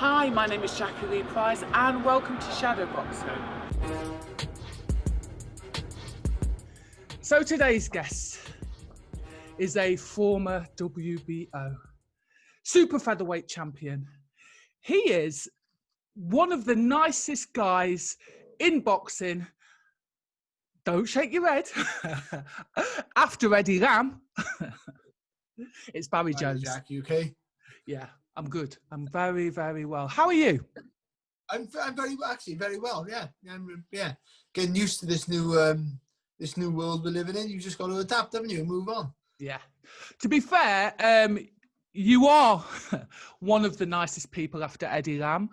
Hi, my name is Jacqui-Lee Pryce and welcome to Shadowboxruk. So today's guest is a former WBO super featherweight champion. He is one of the nicest guys in boxing. Don't shake your head. After Eddie Lamb, it's Barry Jones. Jack, you okay? Yeah, I'm good. I'm very, very well. How are you? I'm very well. Yeah, yeah. Getting used to this new world we're living in. You just got to adapt, haven't you, and move on. Yeah. To be fair, you are one of the nicest people after Eddie Lamb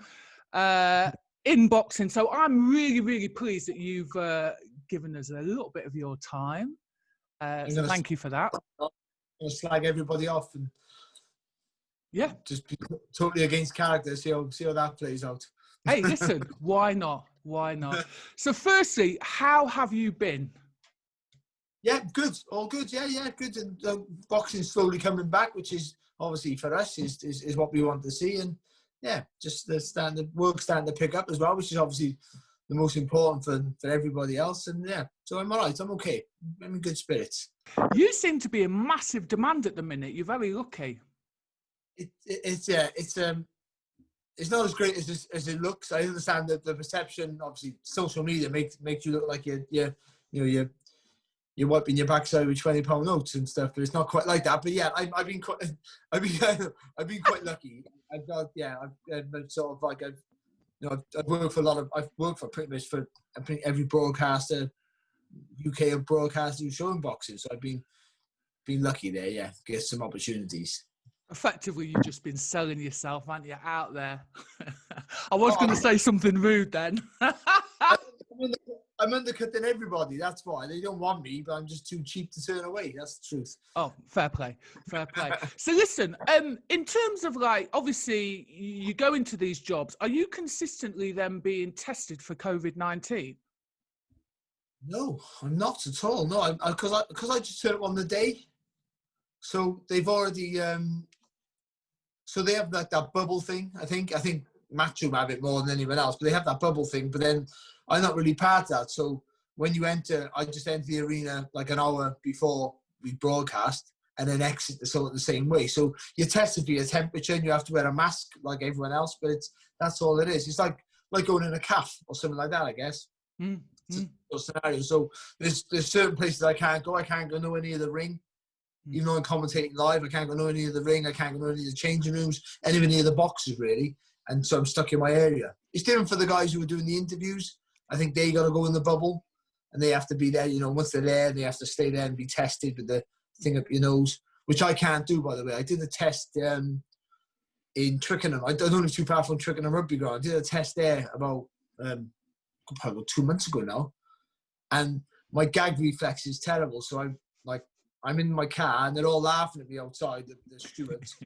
in boxing. So I'm really, really pleased that you've given us a little bit of your time. So thank you for that. I'm going to slag everybody off and just be totally against character. See how that plays out. Hey, listen, why not? Why not? So firstly, how have you been? Yeah, good. All good. Yeah, good. And boxing's slowly coming back, which is obviously for us is what we want to see. And yeah, just the work starting to pick up as well, which is obviously the most important for everybody else. And yeah, so I'm all right. I'm okay. I'm in good spirits. You seem to be in massive demand at the minute. You're very lucky. It's not as great as it looks. I understand that the perception, obviously, social media makes you look like you're wiping your backside with £20 notes and stuff, but it's not quite like that. But yeah, I've been quite lucky. I've worked for pretty much for every broadcaster, UK broadcaster who's showing boxing. So I've been lucky there. Yeah, get some opportunities. Effectively, you've just been selling yourself, haven't you, out there? I was going to say something rude then. I'm undercutting everybody. That's why they don't want me, but I'm just too cheap to turn away. That's the truth. Oh, fair play. So listen, in terms of obviously you go into these jobs, are you consistently then being tested for COVID-19? No, I'm not at all. No, because I just turn up on the day. So they've already, so they have that bubble thing. I think Matchroom have it more than anyone else, but they have that bubble thing. But then I'm not really part of that. So when you enter, I just enter the arena like an hour before we broadcast and then exit the same way. So you're tested for your temperature and you have to wear a mask like everyone else, but that's all it is. It's like going in a calf or something like that, I guess. Scenario. So there's certain places I can't go. I can't go nowhere near the ring. Even though I'm commentating live, I can't go nowhere near the ring. I can't go nowhere near the changing rooms, anywhere near the boxes, really. And so I'm stuck in my area. It's different for the guys who are doing the interviews. I think they got to go in the bubble and they have to be there. Once they're there, they have to stay there and be tested with the thing up your nose, which I can't do, by the way. I did a test in Twickenham. I don't live too far from Twickenham Rugby Ground. I did a test there about 2 months ago now. And my gag reflex is terrible. So I'm in my car and they're all laughing at me outside, the stewards.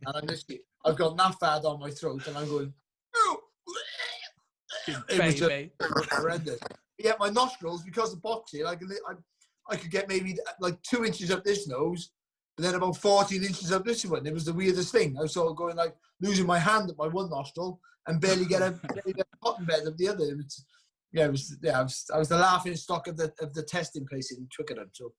And I've got NAFAD on my throat and I'm going, it was just horrendous. Yeah, my nostrils, because of boxing, I could get maybe like 2 inches up this nose, but then about 14 inches up this one. It was the weirdest thing. I was sort of going losing my hand at my one nostril and barely get a cotton bed of the other. I was the laughing stock of the testing place in Twickenham. So.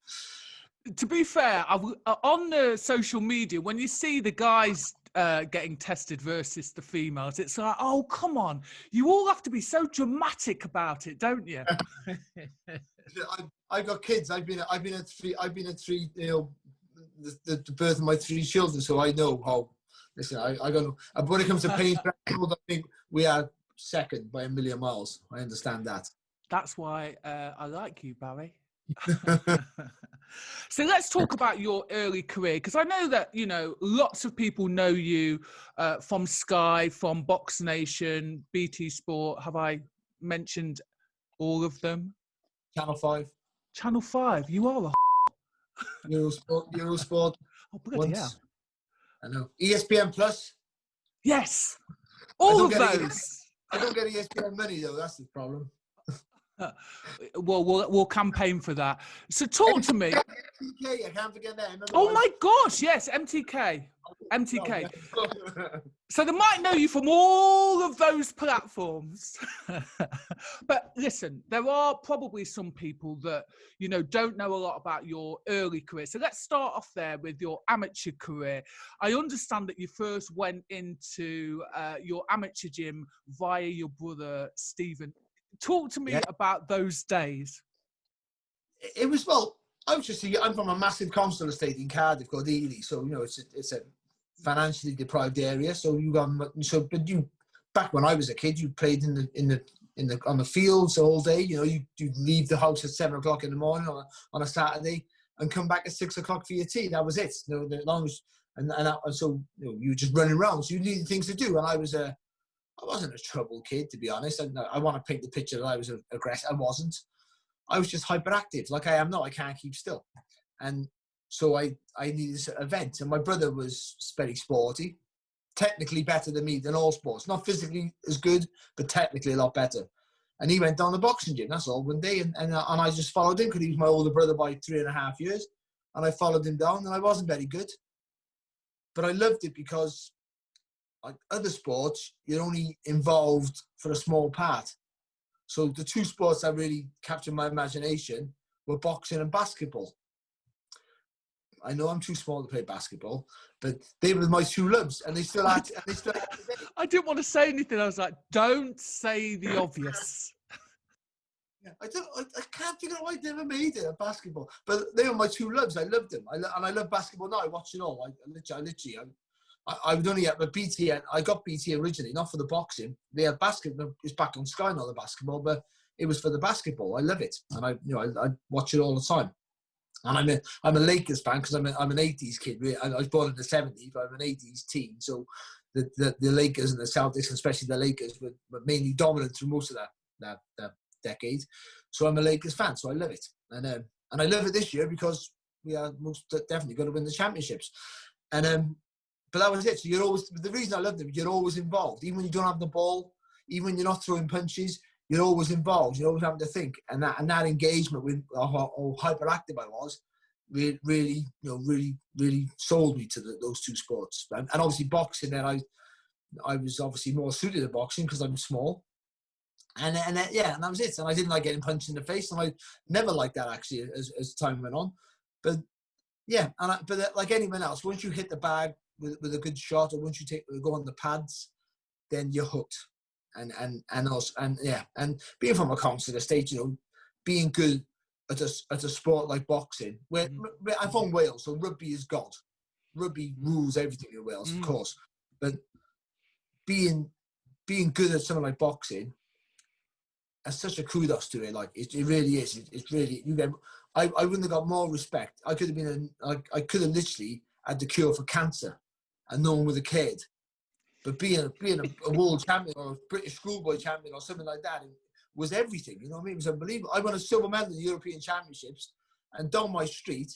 To be fair, on the social media, when you see the guys getting tested versus the females, it's like, oh, come on. You all have to be so dramatic about it, don't you? I've got kids. I've been at three, the birth of my 3 children, so I know how. Listen, I got. When it comes to pain, I think we are second by a million miles. I understand that. That's why I like you, Barry. So let's talk about your early career, because I know that lots of people know you from Sky, from Box Nation, BT Sport. Have I mentioned all of them? Channel 5. Channel 5. You are a Eurosport. Oh, bloody hell. I know. ESPN Plus. Yes. All of those. I don't get ESPN money though. That's the problem. Well, we'll campaign for that. So talk to me. MTK, I can't forget that. Oh my gosh, yes, MTK. MTK. So they might know you from all of those platforms. But listen, there are probably some people that, you know, don't know a lot about your early career. So let's start off there with your amateur career. I understand that you first went into your amateur gym via your brother, Stephen. Talk to me about those days. It was, well, I'm from a massive council estate in Cardiff called Ely. So, you know, it's a financially deprived area. So but back when I was a kid, you played on the fields all day. You know, you'd leave the house at 7 o'clock in the morning on a Saturday and come back at 6 o'clock for your tea. That was it. You know, as long as, and so, you know, you were just running around. So you needed things to do. And I wasn't a troubled kid, to be honest. I want to paint the picture that I was aggressive. I wasn't. I was just hyperactive, like I am now. I can't keep still. And so I needed an event. And my brother was very sporty, technically better than me than all sports. Not physically as good, but technically a lot better. And he went down the boxing gym, that's all, one day. And I just followed him because he was my older brother by 3.5 years. And I followed him down, and I wasn't very good. But I loved it because, like other sports, you're only involved for a small part. So the two sports that really captured my imagination were boxing and basketball. I know I'm too small to play basketball, but they were my two loves, and they still are. I didn't want to say anything. I was like, don't say the obvious. Yeah, I can't figure out why I never made it at basketball. But they were my two loves. I loved them. And I love basketball now. I watch it all. I would only have a BT. I got BT originally, not for the boxing. They had basketball. It's back on Sky, not the basketball, but it was for the basketball. I love it, and I watch it all the time. And I'm a Lakers fan because I'm an 80s kid. I was born in the 70s, but I'm an 80s teen. So the Lakers and the Celtics, especially the Lakers, were mainly dominant through most of that decade. So I'm a Lakers fan. So I love it, and I love it this year because we are most definitely going to win the championships. And but that was it. So the reason I love them, you're always involved, even when you don't have the ball, even when you're not throwing punches. You're always involved. You're always having to think, and that engagement with how hyperactive I was, really sold me to those two sports. And obviously boxing. Then I was obviously more suited to boxing because I'm small, and that was it. And I didn't like getting punched in the face, and I never liked that actually as time went on. But yeah, but like anyone else, once you hit the bag with a good shot, or once you go on the pads, then you're hooked. And being from a council estate, you know, being good at a sport like boxing, where I'm from Wales, so rugby is God. Rugby rules everything in Wales, of course. But being good at something like boxing, that's such a kudos to it. Like it really is. It's really I wouldn't have got more respect. I could have been I could have literally had the cure for cancer, and no one would have cared. But being a world champion or a British schoolboy champion or something like that was everything. You know what I mean? It was unbelievable. I won a silver medal in the European Championships, and down my street,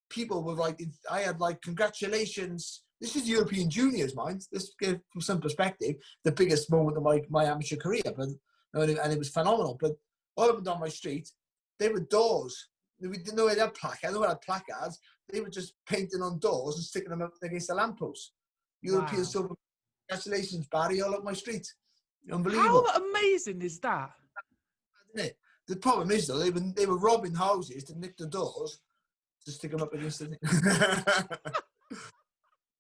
people were like, I had like, congratulations. This is European Juniors, mind. This gives from some perspective the biggest moment of my amateur career. But and it was phenomenal. But all of them down my street, they were doors. We didn't know they had placards. They had placards. They were just painting on doors and sticking them up against the lampposts. European silver. Congratulations, Barry, all up my street. Unbelievable. How amazing is that? Isn't it? The problem is, though, they were robbing houses to nick the doors to stick them up against the thing.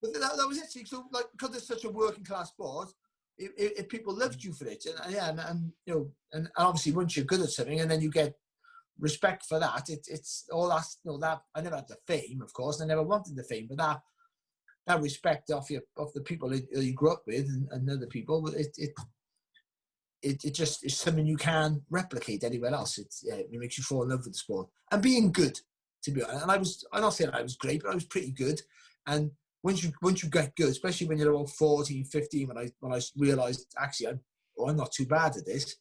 But that was it. So, like, because it's such a working class sport, if people loved you for it, and you know, and obviously once you're good at something, and then you get respect for that, it's all that. You know, that I never had the fame, of course. I never wanted the fame, but that respect of the people you grew up with and other people, it just is something you can't replicate anywhere else. It makes you fall in love with the sport and being good, to be honest. And I'm not saying I was great, but I was pretty good. And once you get good, especially when you're about 14, 15, when I realised actually I'm not too bad at this,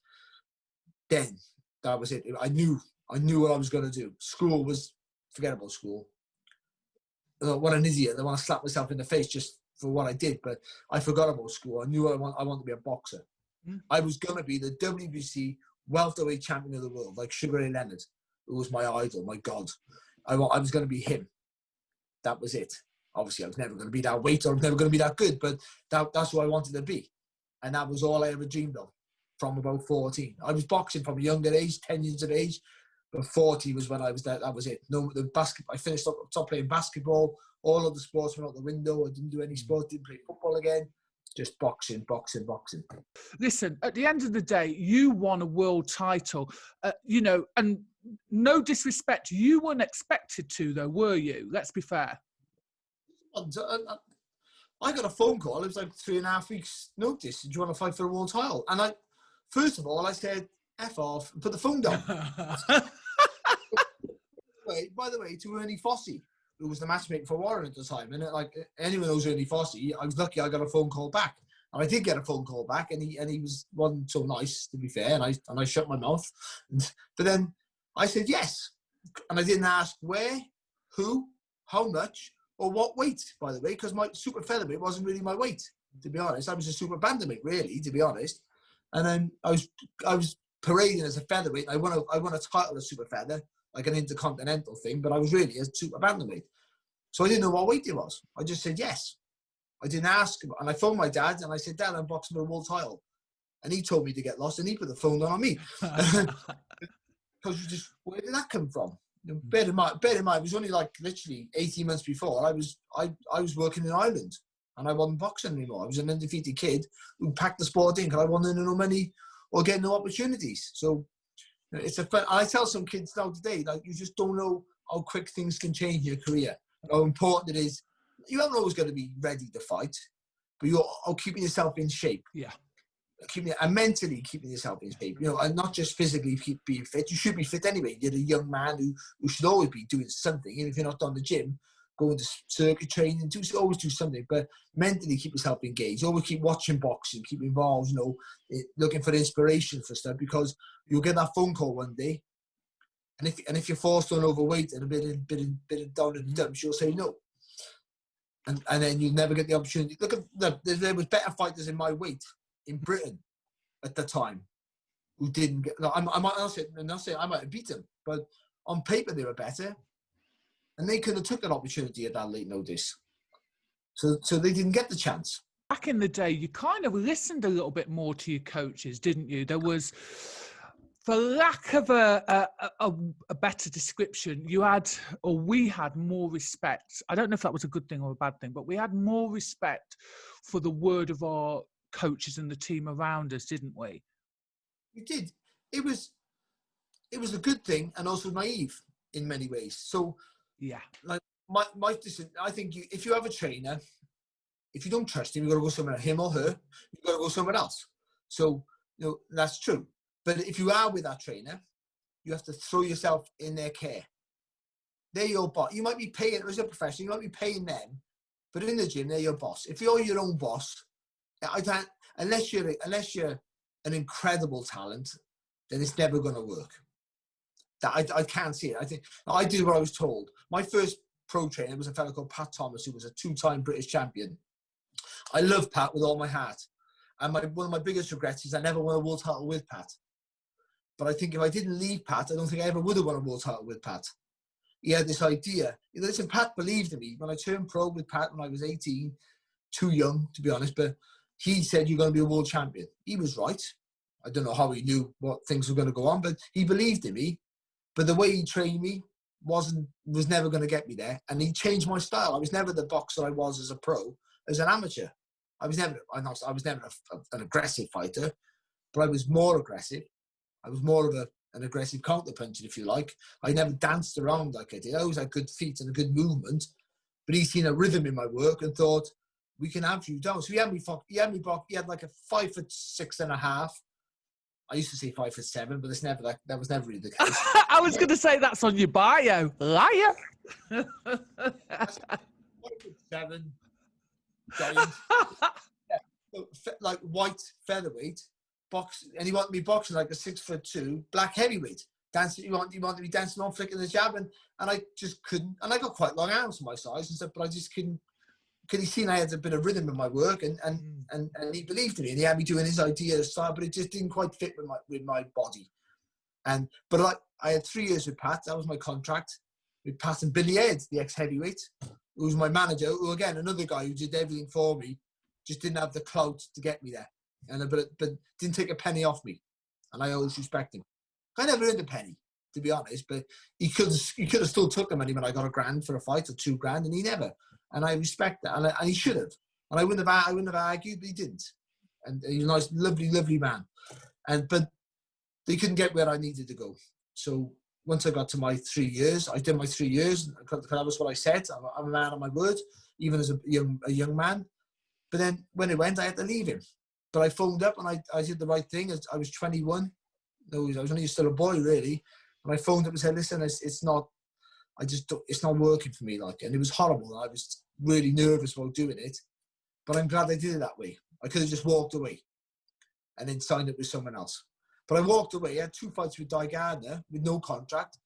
then that was it. I knew what I was going to do. School was forget about school. What an idiot. I want to slap myself in the face just for what I did, but I forgot about school. I knew I want to be a boxer. I was going to be the WBC welterweight champion of the world, like Sugar Ray Leonard, who was my idol, my God. I was going to be him. That was it. Obviously, I was never going to be that weight, or I was never going to be that good, but that's who I wanted to be. And that was all I ever dreamed of from about 14. I was boxing from a younger age, 10 years of age, but 40 was when I was there. That was it. No, I finished up, stopped playing basketball. All of the sports went out the window. I didn't do any sports, didn't play football again. Just boxing. Listen, at the end of the day, you won a world title, and no disrespect, you weren't expected to, though, were you? Let's be fair. I got a phone call. It was like 3.5 weeks' notice. Do you want to fight for a world title? And first of all, I said, F off, and put the phone down. By the way, to Ernie Fossey, who was the matchmaker for Warren at the time. And anyone knows Ernie Fossey, I was lucky I got a phone call back. And I did get a phone call back, and he wasn't so nice, to be fair, and I shut my mouth. But then I said yes. And I didn't ask where, who, how much, or what weight, by the way, because my super featherweight wasn't really my weight, to be honest. I was a super bantamweight, really, to be honest. And then I was parading as a featherweight. I won a title as super feather, like an intercontinental thing, but I was really a super bantamweight. So I didn't know what weight it was. I just said yes. I didn't ask him. And I phoned my dad and I said, Dad, I'm boxing for a world title. And he told me to get lost, and he put the phone down on me. Because where did that come from? Bear in mind, it was only like literally 18 months before I was working in Ireland, and I wasn't boxing anymore. I was an undefeated kid who packed the sport in because I wanted no money or get no opportunities. So it's I tell some kids now today, like, you just don't know how quick things can change in your career, how important it is. You haven't always got to be ready to fight, but you're keeping yourself in shape. Yeah. And mentally keeping yourself in shape, and not just physically being fit. You should be fit anyway. You're a young man who should always be doing something. Even if you're not on the gym, going to circuit training, always do something. But mentally keep yourself engaged. Always keep watching boxing, keep involved, looking for inspiration for stuff, because you'll get that phone call one day. And if you're forced on overweight and a bit down in the dumps, you'll say no. And then you'll never get the opportunity. Look at there was better fighters in my weight in Britain at the time who didn't get. I might say I might have beat them, but on paper they were better, and they could have took an opportunity at that late notice. So they didn't get the chance. Back in the day, you kind of listened a little bit more to your coaches, didn't you? There was, for lack of a better description, we had more respect. I don't know if that was a good thing or a bad thing, but we had more respect for the word of our coaches and the team around us, didn't we? We did. It was a good thing, and also naive in many ways. So yeah, like I think if you have a trainer, if you don't trust him, you've got to go somewhere, him or her, you've got to go somewhere else. So that's true. But if you are with that trainer, you have to throw yourself in their care. They're your boss. You might be paying, as a professional, you might be paying them, but in the gym, they're your boss. If you're your own boss, unless you're an incredible talent, then it's never going to work. I can't see it. I think I did what I was told. My first pro trainer was a fellow called Pat Thomas, who was a 2-time British champion. I love Pat with all my heart. And one of my biggest regrets is I never won a world title with Pat. But I think if I didn't leave Pat, I don't think I ever would have won a world title with Pat. He had this idea. Listen, Pat believed in me. When I turned pro with Pat when I was 18, too young, to be honest, but he said, you're going to be a world champion. He was right. I don't know how he knew what things were going to go on, but he believed in me. But the way he trained me was never going to get me there. And he changed my style. I was never the boxer I was as a pro, as an amateur. I was never an aggressive fighter, but I was more aggressive. I was more of an aggressive counterpuncher, if you like. I never danced around like I did. I always had good feet and a good movement. But he's seen a rhythm in my work and thought, we can have you down. So he had like a 5'6.5". I used to say 5'7", but that was never really the case. I was going to say that's on your bio, liar. 5'7", giant, like white featherweight, box, and he wanted me boxing like a 6'2" black heavyweight. Dancing, he wanted me dancing on, flicking the jab, and I just couldn't. And I got quite long arms for my size and stuff, but I just couldn't because he seen I had a bit of rhythm in my work, and he believed in me, and he had me doing his idea style, but it just didn't quite fit with my body. But I had 3 years with Pat. That was my contract with Pat and Billy Ed, the ex-heavyweight, who was my manager, who, again, another guy who did everything for me, just didn't have the clout to get me there. But didn't take a penny off me. And I always respect him. I never earned a penny, to be honest, but he could have still took the money when I got $1,000 for a fight, or $2,000, and he never. And I respect that. And he should have. And I wouldn't have argued, but he didn't. And he's a nice, lovely, lovely man. But they couldn't get where I needed to go. So once I got to my 3 years, I did my 3 years. That was what I said. I'm a man of my word, even as a young man. But then when it went, I had to leave him. But I phoned up and I did the right thing. I was 21. No, I was only still a boy, really. And I phoned up and said, listen, it's not working for me. And it was horrible. I was really nervous about doing it. But I'm glad I did it that way. I could have just walked away and then signed up with someone else. But I walked away. I had 2 fights with Di Gardner with no contract.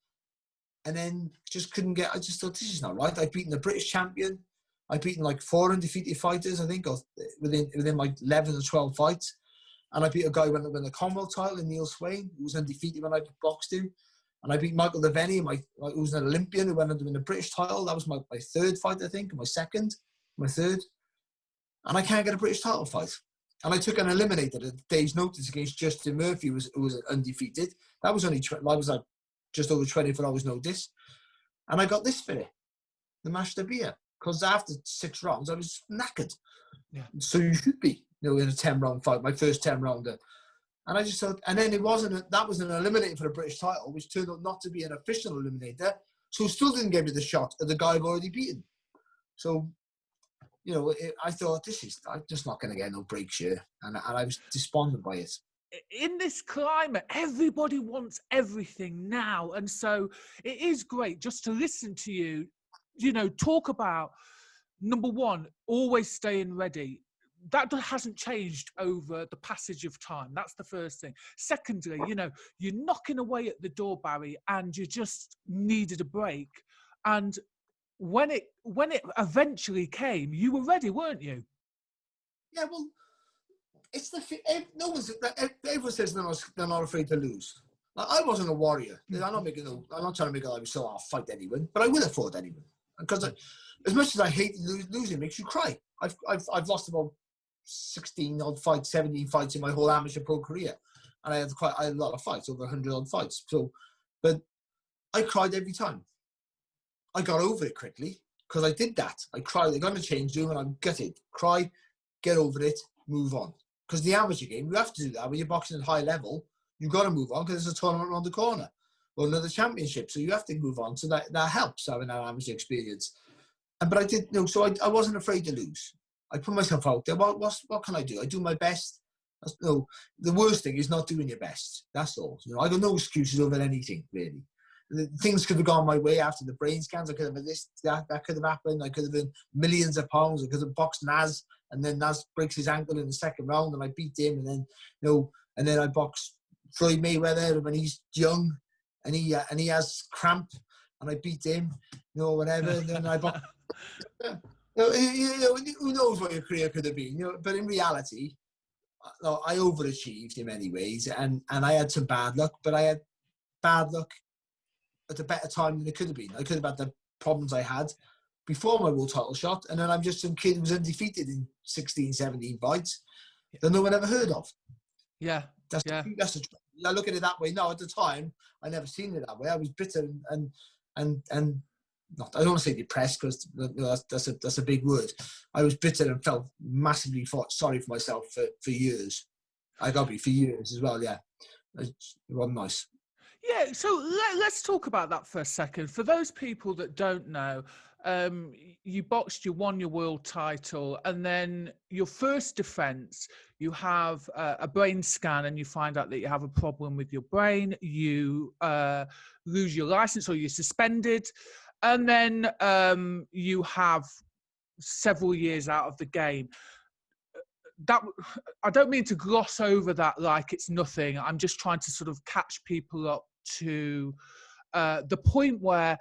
And then just couldn't I just thought, this is not right. I've beaten the British champion. I've beaten 4 undefeated fighters, I think, within 11 or 12 fights. And I beat a guy who won the Commonwealth title, Neil Swain, who was undefeated when I boxed him. And I beat Michael Devaney, who was an Olympian, who went on to win the British title. That was my 3rd fight, I think, my 3rd. And I can't get a British title fight. And I took an eliminator at a day's notice against Justin Murphy, who was undefeated. That was only, I was just over 24 hours notice. And I got this for it, the Master Beer. Because after 6 rounds, I was knackered. Yeah. So you should be, in a 10-round fight, my first 10-rounder. And I just thought, and then that was an eliminator for the British title, which turned out not to be an official eliminator. So still didn't give me the shot of the guy I've already beaten. So, I thought, I'm just not going to get no breaks here. And I was despondent by it. In this climate, everybody wants everything now. And so it is great just to listen to you, talk about, number one, always staying ready. That hasn't changed over the passage of time. That's the first thing. Secondly, you're knocking away at the door, Barry, and you just needed a break. And when it eventually came, you were ready, weren't you? Yeah, well, it's everyone says they're not afraid to lose. I wasn't a warrior. I'm not trying to make it like I'll fight anyone, but I would have fought anyone. Because as much as I hate losing, it makes you cry. I've lost about 16 odd fights, 17 fights in my whole amateur pro career, and I had a lot of fights, over 100 odd fights. So, but I cried every time. I got over it quickly because I did that. I cried. I got in the change room and I'm gutted. Cry, get over it, move on. Because the amateur game, you have to do that. When you're boxing at high level, you've got to move on because there's a tournament around the corner or another championship. So you have to move on. So that helps having that amateur experience. But I did, so I wasn't afraid to lose. I put myself out there. What can I do? I do my best. The worst thing is not doing your best. That's all. I got no excuses over anything, really. Things could have gone my way after the brain scans. I could have had this, that could have happened. I could have been millions of pounds. I could have boxed Naz, and then Naz breaks his ankle in the 2nd round, and I beat him. And then, and then I boxed Floyd Mayweather when he's young, and he has cramp, and I beat him, whatever. And then I boxed. Who knows what your career could have been? But in reality, I overachieved in many ways, and I had some bad luck. But I had bad luck at a better time than it could have been. I could have had the problems I had before my world title shot, and then I'm just some kid who was undefeated in 16, 17 fights that no one ever heard of. Yeah. I look at it that way now. At the time, I never seen it that way. I was bitter and not, I don't want to say depressed because that's a big word. I was bitter and felt massively sorry for myself for years. I got to be for years as well. Yeah, it wasn't nice. Yeah, so let's talk about that for a second. For those people that don't know, you boxed, you won your world title, and then your first defense, you have a brain scan and you find out that you have a problem with your brain. You lose your license or you're suspended, and then you have several years out of the game. That, I don't mean to gloss over that like it's nothing. I'm just trying to sort of catch people up to the point where,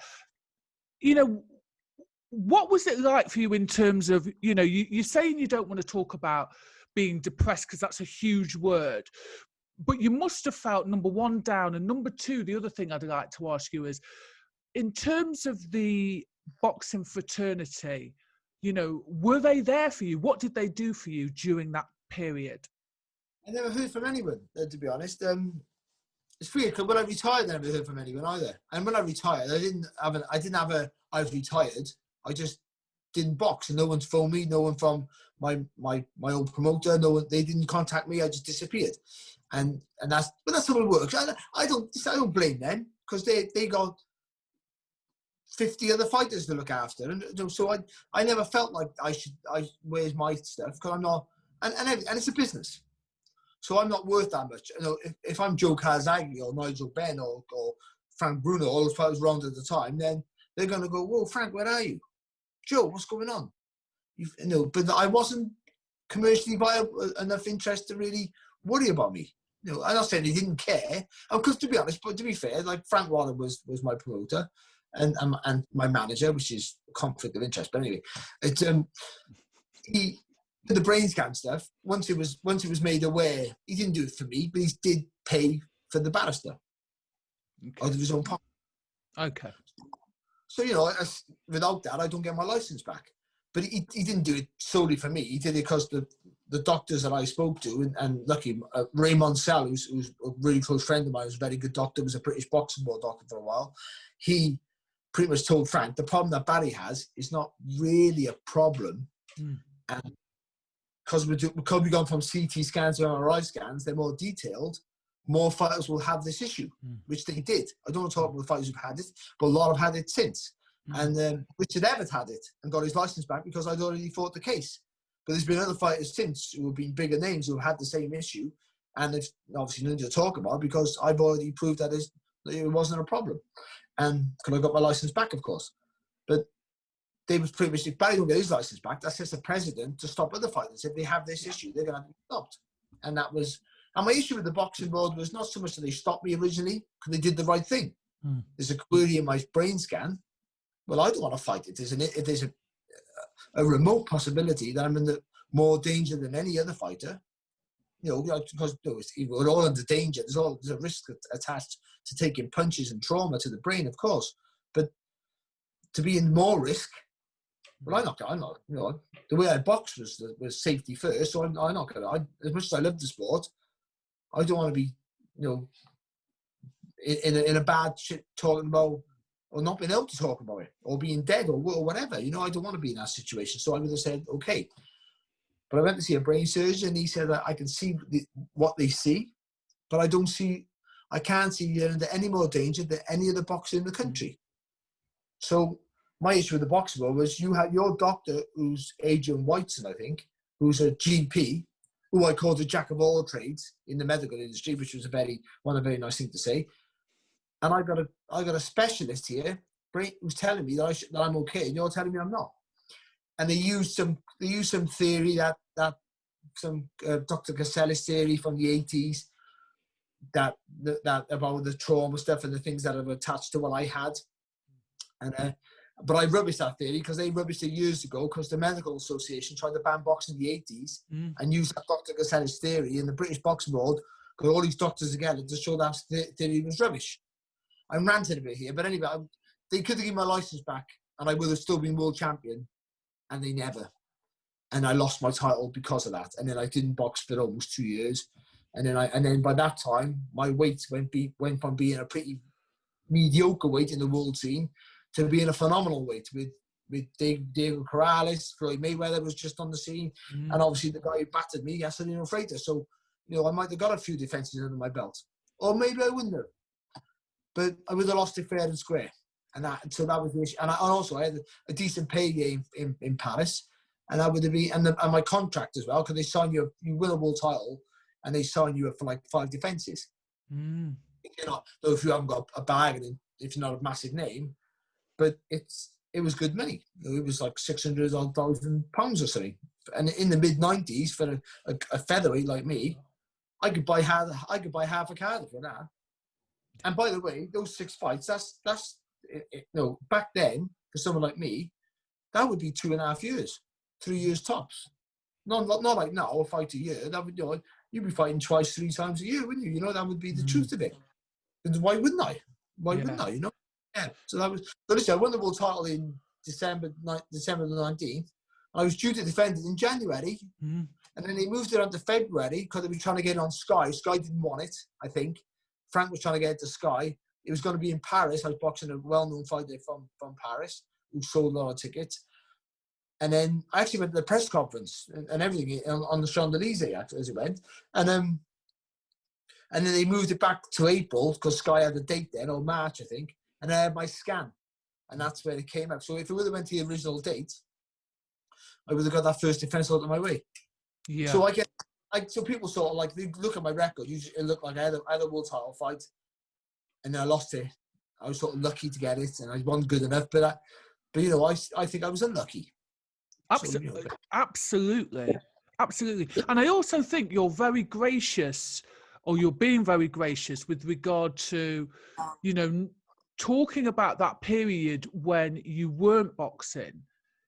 what was it like for you in terms of, you know, you're saying you don't want to talk about being depressed because that's a huge word, but you must have felt, number one, down, and number two, the other thing I'd like to ask you is, in terms of the boxing fraternity, you know, were they there for you? What did they do for you during that period? I never heard from anyone, to be honest. It's weird because when I retired, I never heard from anyone either. And when I retired, I didn't have a I've retired. I just didn't box, and no one's phoned me. No one from my old promoter. No one. They didn't contact me. I just disappeared, and that's how it works. I don't blame them because they got 50 other fighters to look after, and so I never felt like where's my stuff, because I'm not, and it's a business. So I'm not worth that much. You know, if I'm Joe Calzaghe or Nigel Benn or Frank Bruno, all those fighters around at the time, then they're going to go, whoa, Frank, where are you? Joe, what's going on? You know, but I wasn't commercially viable enough interest to really worry about me. You know, I'm not saying he didn't care, because to be honest, but to be fair, like Frank Warner was my promoter and my manager, which is a conflict of interest. But anyway, the brain scan stuff, once it was made aware, he didn't do it for me, but he did pay for the barrister out of his own pocket. Okay. So, you know, without that, I don't get my license back. But he didn't do it solely for me. He did it because the doctors that I spoke to, and lucky, Raymond Sell, who's a really close friend of mine, was a very good doctor, was a British boxing board doctor for a while. He pretty much told Frank, the problem that Barry has is not really a problem. And because we've gone from CT scans to MRI scans, they're more detailed, more fighters will have this issue, which they did. I don't want to talk about the fighters who've had it, but a lot have had it since. And Richard Everett had it and got his license back because I'd already fought the case. But there's been other fighters since who have been bigger names who have had the same issue, and it's obviously nothing to talk about because I've already proved that it wasn't a problem. And because I got my license back, of course. But they was pretty much, if Barry don't get his license back, that's just a precedent to stop other fighters. If they have this issue, they're going to have to be stopped. And my issue with the boxing board was not so much that they stopped me originally, because they did the right thing. There's a query in my brain scan. Well, I don't want to fight it. If there's a remote possibility that I'm in more danger than any other fighter, you know, because we're all under danger. There's a risk attached to taking punches and trauma to the brain, of course. But to be in more risk, well, I'm not, you know, the way I boxed was safety first, so I'm not going to, as much as I love the sport, I don't want to be, you know, in a bad shit talking about, or not being able to talk about it, or being dead, or whatever, you know, I don't want to be in that situation, so I would have said, okay. But I went to see a brain surgeon, and he said that I can see what they see, but I can't see you're under any more danger than any other boxer in the country. So my issue with the boxing world was you had your doctor, who's Adrian Whiteson, I think, who's a GP, who I called a jack of all trades in the medical industry, which was a very nice thing to say. And I got a specialist here who's telling me that I'm okay, and you're telling me I'm not. And they used some theory that Dr. Casellas theory from the 80s that about the trauma stuff and the things that have attached to what I had. And but I rubbished that theory because they rubbished it years ago, because the Medical Association tried to ban boxing in the 80s and used that Dr. Casellas theory, and the British Boxing Board got all these doctors together to show that theory was rubbish. I'm ranting a bit here, but anyway, they could have given my license back and I would have still been world champion, and they never. And I lost my title because of that. And then I didn't box for almost 2 years. And then by that time, my weight went from being a pretty mediocre weight in the world scene to being a phenomenal weight with Diego Corrales. Floyd Mayweather was just on the scene. And obviously the guy who battered me, Yassine Freitas. So, you know, I might have got a few defences under my belt. Or maybe I wouldn't have. But I would have lost it fair and square. So that was the issue. And also I had a decent pay game in Paris. And that would have been, and my contract as well, because they sign you win a world title, and they sign you up for like 5 defences. You know, though if you haven't got a bag, and if you're not a massive name, but it was good money. It was like £600,000 or something. And in the mid-90s, for a featherweight like me, I could buy half a card for that. And by the way, those 6 fights, that's you know, back then for someone like me, that would be 2.5 years, 3 years tops. Not like now, a fight a year. That would, you know, you'd be fighting twice, 3 times a year, wouldn't you? You know, that would be the truth of it. And why wouldn't I? Why wouldn't I? You know? Yeah. So that was. So listen, I won the world title in December the 19th. I was due to defend it in January, and then they moved it on to February because they were trying to get it on Sky. Sky didn't want it, I think. Frank was trying to get it to Sky. It was going to be in Paris. I was boxing a well-known fighter from Paris who sold a lot of tickets. And then I actually went to the press conference and everything on the Champs-Élysées as it went. And then they moved it back to April because Sky had a date then, or March, I think. And I had my scan. And that's where it came up. So if it would have went to the original date, I would have got that first defense out of my way. Yeah. So so people sort of like, they look at my record. Usually it looked like I had a world title fight. And then I lost it. I was sort of lucky to get it. And I wasn't good enough. But you know, I think I was unlucky. Absolutely. Absolutely. And I also think you're very gracious, or you're being very gracious with regard to, you know, talking about that period when you weren't boxing,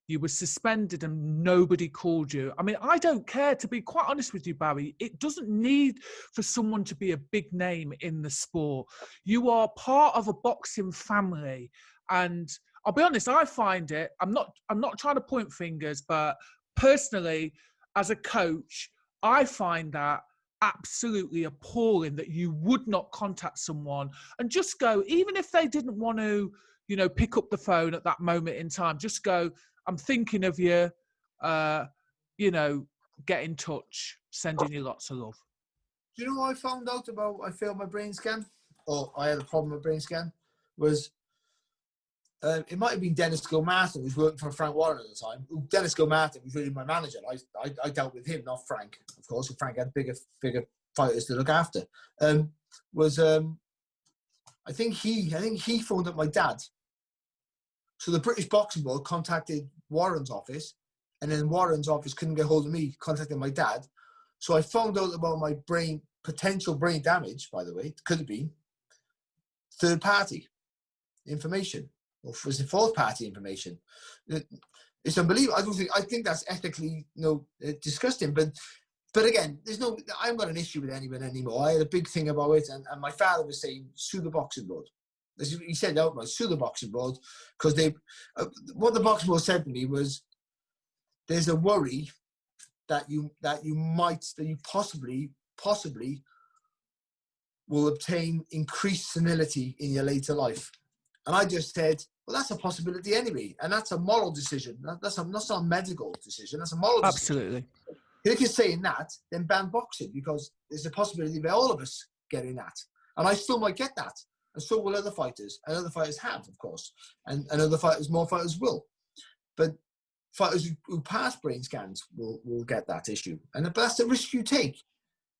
you were suspended and nobody called you. I mean, I don't care, to be quite honest with you, Barry. It doesn't need for someone to be a big name in the sport. You are part of a boxing family, and I'll be honest, I find it, I'm not trying to point fingers, but personally, as a coach, I find that absolutely appalling that you would not contact someone and just go, even if they didn't want to, you know, pick up the phone at that moment in time, just go, I'm thinking of you, you know, get in touch, sending you lots of love. Do you know what I found out about I failed my brain scan? Or I had a problem with brain scan? Was... it might have been Dennis Gilmartin, who was working for Frank Warren at the time. Dennis Gilmartin was really my manager. I dealt with him, not Frank, of course. And Frank had bigger fighters to look after. I think he phoned up my dad. So the British Boxing Board contacted Warren's office, and then Warren's office couldn't get hold of me, contacted my dad. So I found out about my potential brain damage, by the way. It could have been third-party information. Or was it fourth-party information? It's unbelievable. I think that's ethically, you know, disgusting. But again, I haven't got an issue with anyone anymore. I had a big thing about it, and my father was saying, sue the Boxing Board. He said outright, sue the Boxing Board, because what the Boxing Board said to me was, there's a worry that you possibly will obtain increased senility in your later life. And I just said, well, that's a possibility anyway. And that's a moral decision. That's not a medical decision. That's a moral decision. Absolutely. If you're saying that, then ban boxing, because there's a possibility of all of us getting that. And I still might get that. And so will other fighters. And other fighters have, of course. And other fighters, more fighters will. But fighters who pass brain scans will get that issue. But that's the risk you take.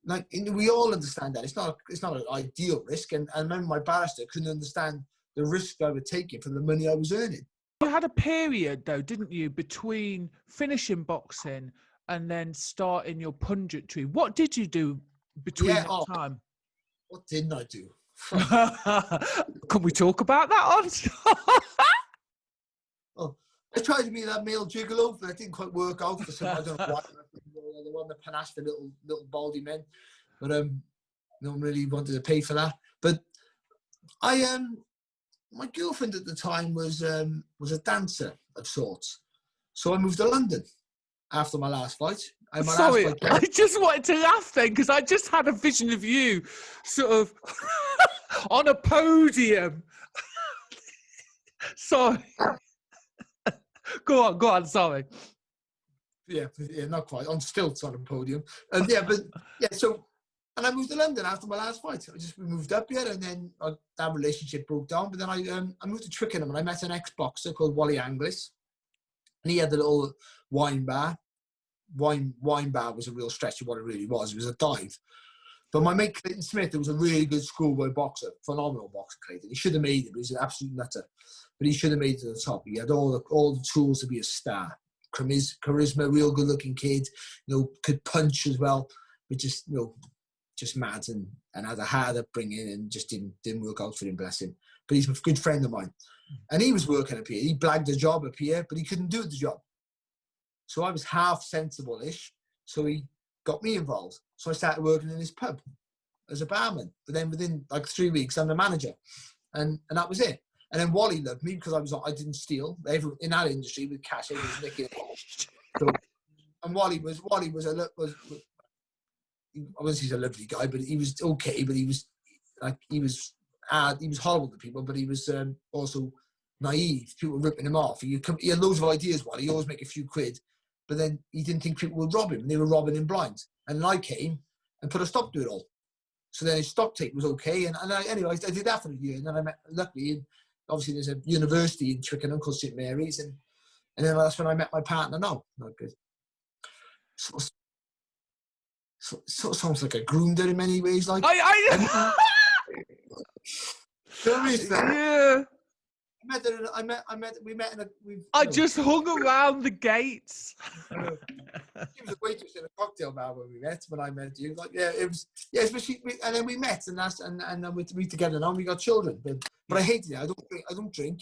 Like, we all understand that. It's not an ideal risk. And I remember my barrister couldn't understand the risk I was taking for the money I was earning. You had a period, though, didn't you, between finishing boxing and then starting your punditry. What did you do between that time? What didn't I do? Can we talk about that? Oh, I tried to be that male gigolo, but it didn't quite work out for some. I don't know why. They want the panache for little baldy men, but no one really wanted to pay for that. But my girlfriend at the time was a dancer of sorts, so I moved to London after my last fight. Sorry, I just wanted to laugh then, because I just had a vision of you sort of on a podium. Sorry. Go on, sorry. Yeah, not quite. On stilts on a podium. So, and I moved to London after my last fight. We moved up here, and then that relationship broke down. But then I moved to Twickenham, and I met an ex-boxer called Wally Anglis. And he had a little wine bar. Wine bar was a real stretch of what it really was. It was a dive. But my mate Clayton Smith, who was a really good schoolboy boxer, phenomenal boxer, Clayton. He should have made it, but he's an absolute nutter. But he should have made it to the top. He had all the tools to be a star. Charisma, real good-looking kid. You know, could punch as well, but just just mad and had a hard upbringing and just didn't work out for him, bless him. But he's a good friend of mine. And he was working up here. He blagged a job up here, but he couldn't do the job. So I was half sensible-ish. So he got me involved. So I started working in his pub as a barman. But then within like 3 weeks, I'm the manager. And that was it. And then Wally loved me because I didn't steal. Everyone in that industry with cash, everyone was nicking it. So, and Wally was I wouldn't say he's a lovely guy, but he was okay. But he was horrible to people, but he was also naive. People were ripping him off. He had loads of ideas. Wally, he always make a few quid, but then he didn't think people would rob him. They were robbing him blind. And then I came and put a stop to it all. So then his stock take was okay. Anyway, I did that for a year. And then I met, luckily, obviously there's a university in Twickenham called St Mary's. And then that's when I met my partner now. Not good. So sounds like a groomer in many ways. Like yeah. I just hung around the gates. She was a waitress in a cocktail bar when I met you. Like, yeah, it was, yeah, especially, and then we met, and then we together now, and we got children. But I hated it. I don't drink,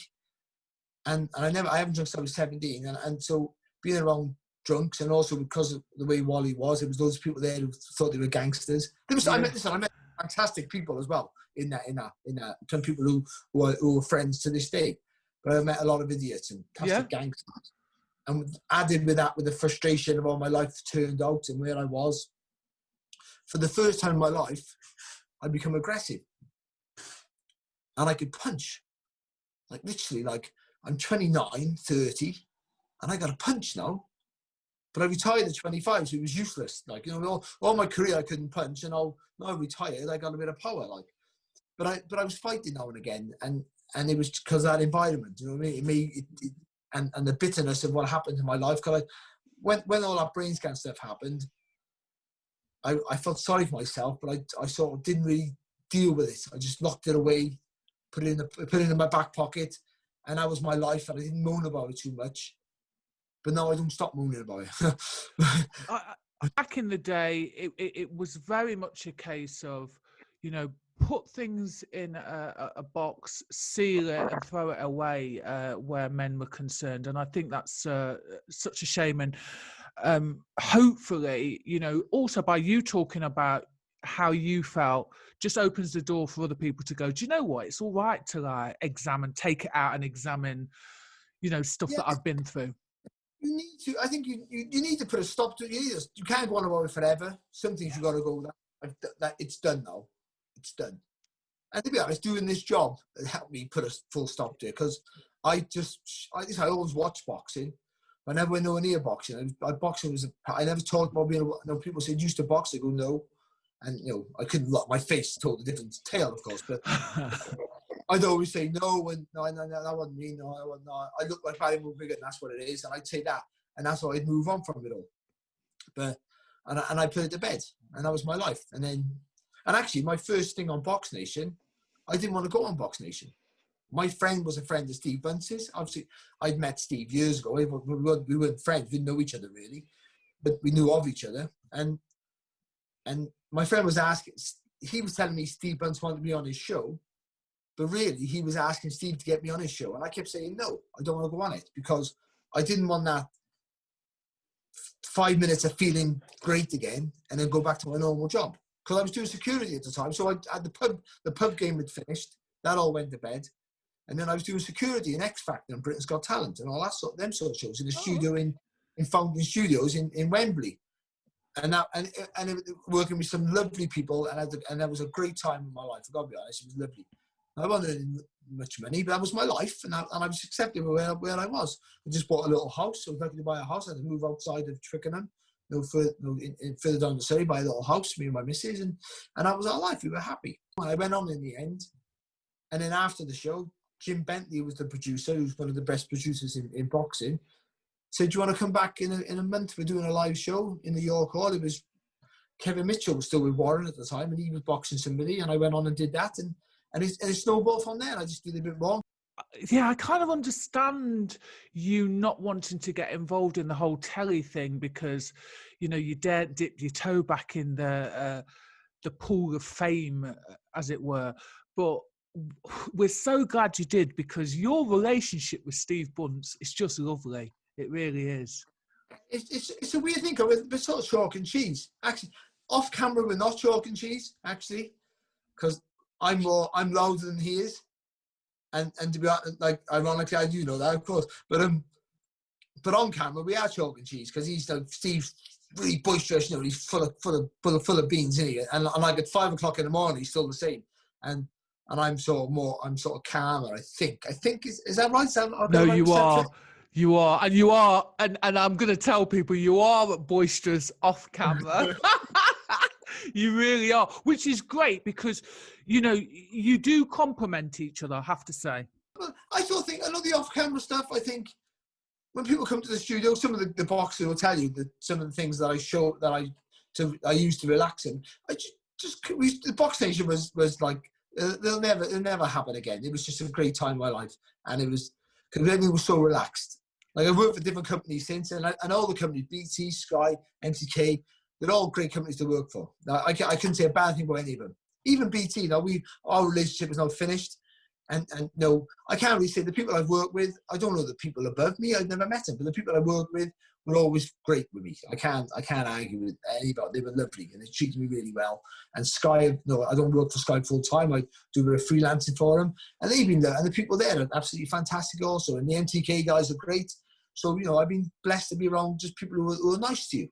and I haven't drunk since I was 17, and so being around drunks, and also because of the way Wally was, there was those people there who thought they were gangsters. I met fantastic people as well in that. Some people who are friends to this day. But I met a lot of idiots and fantastic gangsters. And added with that, with the frustration of how my life turned out and where I was, for the first time in my life, I become aggressive. And I could punch. Like literally, like I'm 29, 30, and I got a punch now. But I retired at 25, so it was useless. Like, you know, all my career I couldn't punch, and now I retired, I got a bit of power. Like, but I was fighting now and again, and it was because of that environment. You know what I mean? And the bitterness of what happened in my life. Because when all that brain scan stuff happened, I felt sorry for myself, but I sort of didn't really deal with it. I just locked it away, put it in my back pocket, and that was my life. And I didn't moan about it too much. But now I don't stop moaning about it. Back in the day, it was very much a case of, you know, put things in a box, seal it, and throw it away where men were concerned. And I think that's such a shame. And hopefully, you know, also by you talking about how you felt, just opens the door for other people to go, do you know what? It's all right to like take it out and examine, you know, stuff that I've been through. You need to. I think you need to put a stop to it. You can't go on about it forever. Some things you got to go. That it's done now. It's done. And to be honest, doing this job helped me put a full stop to it, because I always watch boxing. I never went nowhere near boxing. Boxing was. I never talked about being. People said used to box. I go no, and you know I couldn't look. My face told a different tale, of course, but. I'd always say no, and no, that wasn't me. No, I wasn't. No, I look like Barry Bigger, and that's what it is. And I'd say that, and that's how I'd move on from it all. But and I put it to bed, and that was my life. And actually, my first thing on Box Nation, I didn't want to go on Box Nation. My friend was a friend of Steve Bunce's. Obviously, I'd met Steve years ago. We weren't friends. We didn't know each other really, but we knew of each other. And my friend was asking. He was telling me Steve Bunce wanted me on his show. But really, he was asking Steve to get me on his show. And I kept saying, no, I don't want to go on it, because I didn't want that 5 minutes of feeling great again and then go back to my normal job. Because I was doing security at the time. So I had the pub game had finished. That all went to bed. And then I was doing security in X Factor and Britain's Got Talent and all that sort of shows in the studio in Fountain Studios in Wembley. And working with some lovely people. And that was a great time in my life. I've got to be honest, it was lovely. I wasn't earning much money, but that was my life, and I was accepted where I was. I just bought a little house. I was lucky to buy a house. I had to move outside of Twickenham, further down the Surrey, buy a little house, me and my missus, and that was our life. We were happy. I went on in the end, and then after the show, Jim Bentley was the producer, who's one of the best producers in boxing, said, do you want to come back in a month? We're doing a live show in the York Hall. It was Kevin Mitchell was still with Warren at the time, and he was boxing somebody, and I went on and did that, and it snowballed from there. I just did a bit wrong. Yeah, I kind of understand you not wanting to get involved in the whole telly thing, because, you know, you dared dip your toe back in the the pool of fame, as it were. But we're so glad you did, because your relationship with Steve Bunce is just lovely. It really is. It's a weird thing. We're sort of chalk and cheese. Actually, off camera, we're not chalk and cheese, actually, because I'm louder than he is. And to be honest, like, ironically, I do know that, of course. But on camera, we are chalk and cheese, because he's like, Steve's really boisterous. You know, he's full of beans, isn't he? And like at 5 o'clock in the morning, he's still the same. And I'm sort of calmer. I think is that right, Sam? No, you are. You are, and I'm going to tell people you are boisterous off camera. You really are, which is great, because, you know, you do complement each other, I have to say. I still think, I know the off-camera stuff, I think when people come to the studio, some of the boxers will tell you that some of the things that I show, that I use to relax him. The box nation was like, it'll never happen again. It was just a great time in my life. And it was, because everything was so relaxed. Like, I've worked for different companies since, and all the companies, BT, Sky, MTK, they're all great companies to work for. Now, I couldn't say a bad thing about any of them. Even BT, now our relationship is now finished. And no, I can't really say the people I've worked with, I don't know the people above me, I've never met them, but the people I worked with were always great with me. I can't argue with anybody. They were lovely and they treated me really well. And Sky, no, I don't work for Sky full time. I do a bit of freelancing for them. And they've been there, and the people there are absolutely fantastic also. And the MTK guys are great. So, you know, I've been blessed to be around just people who are nice to you.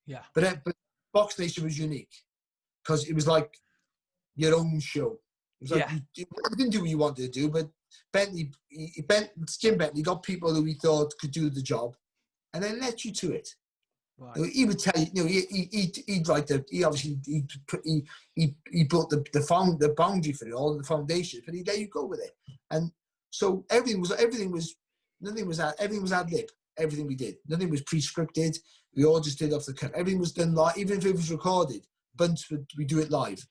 Yeah. But Box Nation was unique because it was like your own show. It was like you didn't do what you wanted to do, but Jim Bentley got people who he thought could do the job, and then let you to it. Right. He would tell you, you know, he'd write he built the boundary for it all, the foundation, but he'd let you go with it. And so everything was ad lib. Everything we did, nothing was pre-scripted. We all just did off the cuff. Everything was done live, even if it was recorded. Bunch we do it live.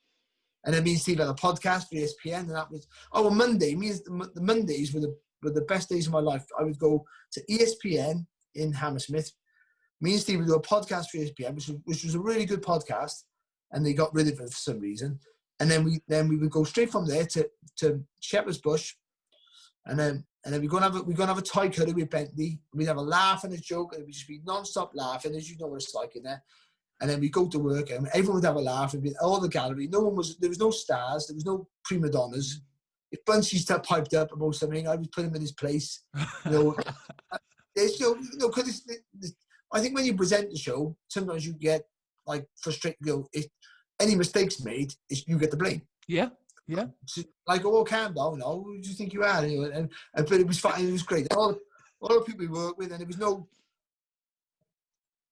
And then me and Steve had a podcast for ESPN, and that was Monday. The Mondays were the best days of my life. I would go to ESPN in Hammersmith. Me and Steve would do a podcast for ESPN, which was a really good podcast, and they got rid of it for some reason. And then we would go straight from there to Shepherd's Bush, and then we're gonna have a tie curry with Bentley. We'd have a laugh and a joke, and we'd just be non-stop laughing, as you know what it's like in there. And then we go to work, and everyone would have a laugh. It'd be all the gallery. There was no stars. There was no prima donnas. If Bunchy piped up about something, I would put him in his place. You know, because I think when you present the show, sometimes you get like frustrated. You know, if any mistakes made, you get the blame. Yeah. Yeah. So, like, calm down. No, who do you think you are? You know, but it was fine. It was great. All the people we worked with, and it was no.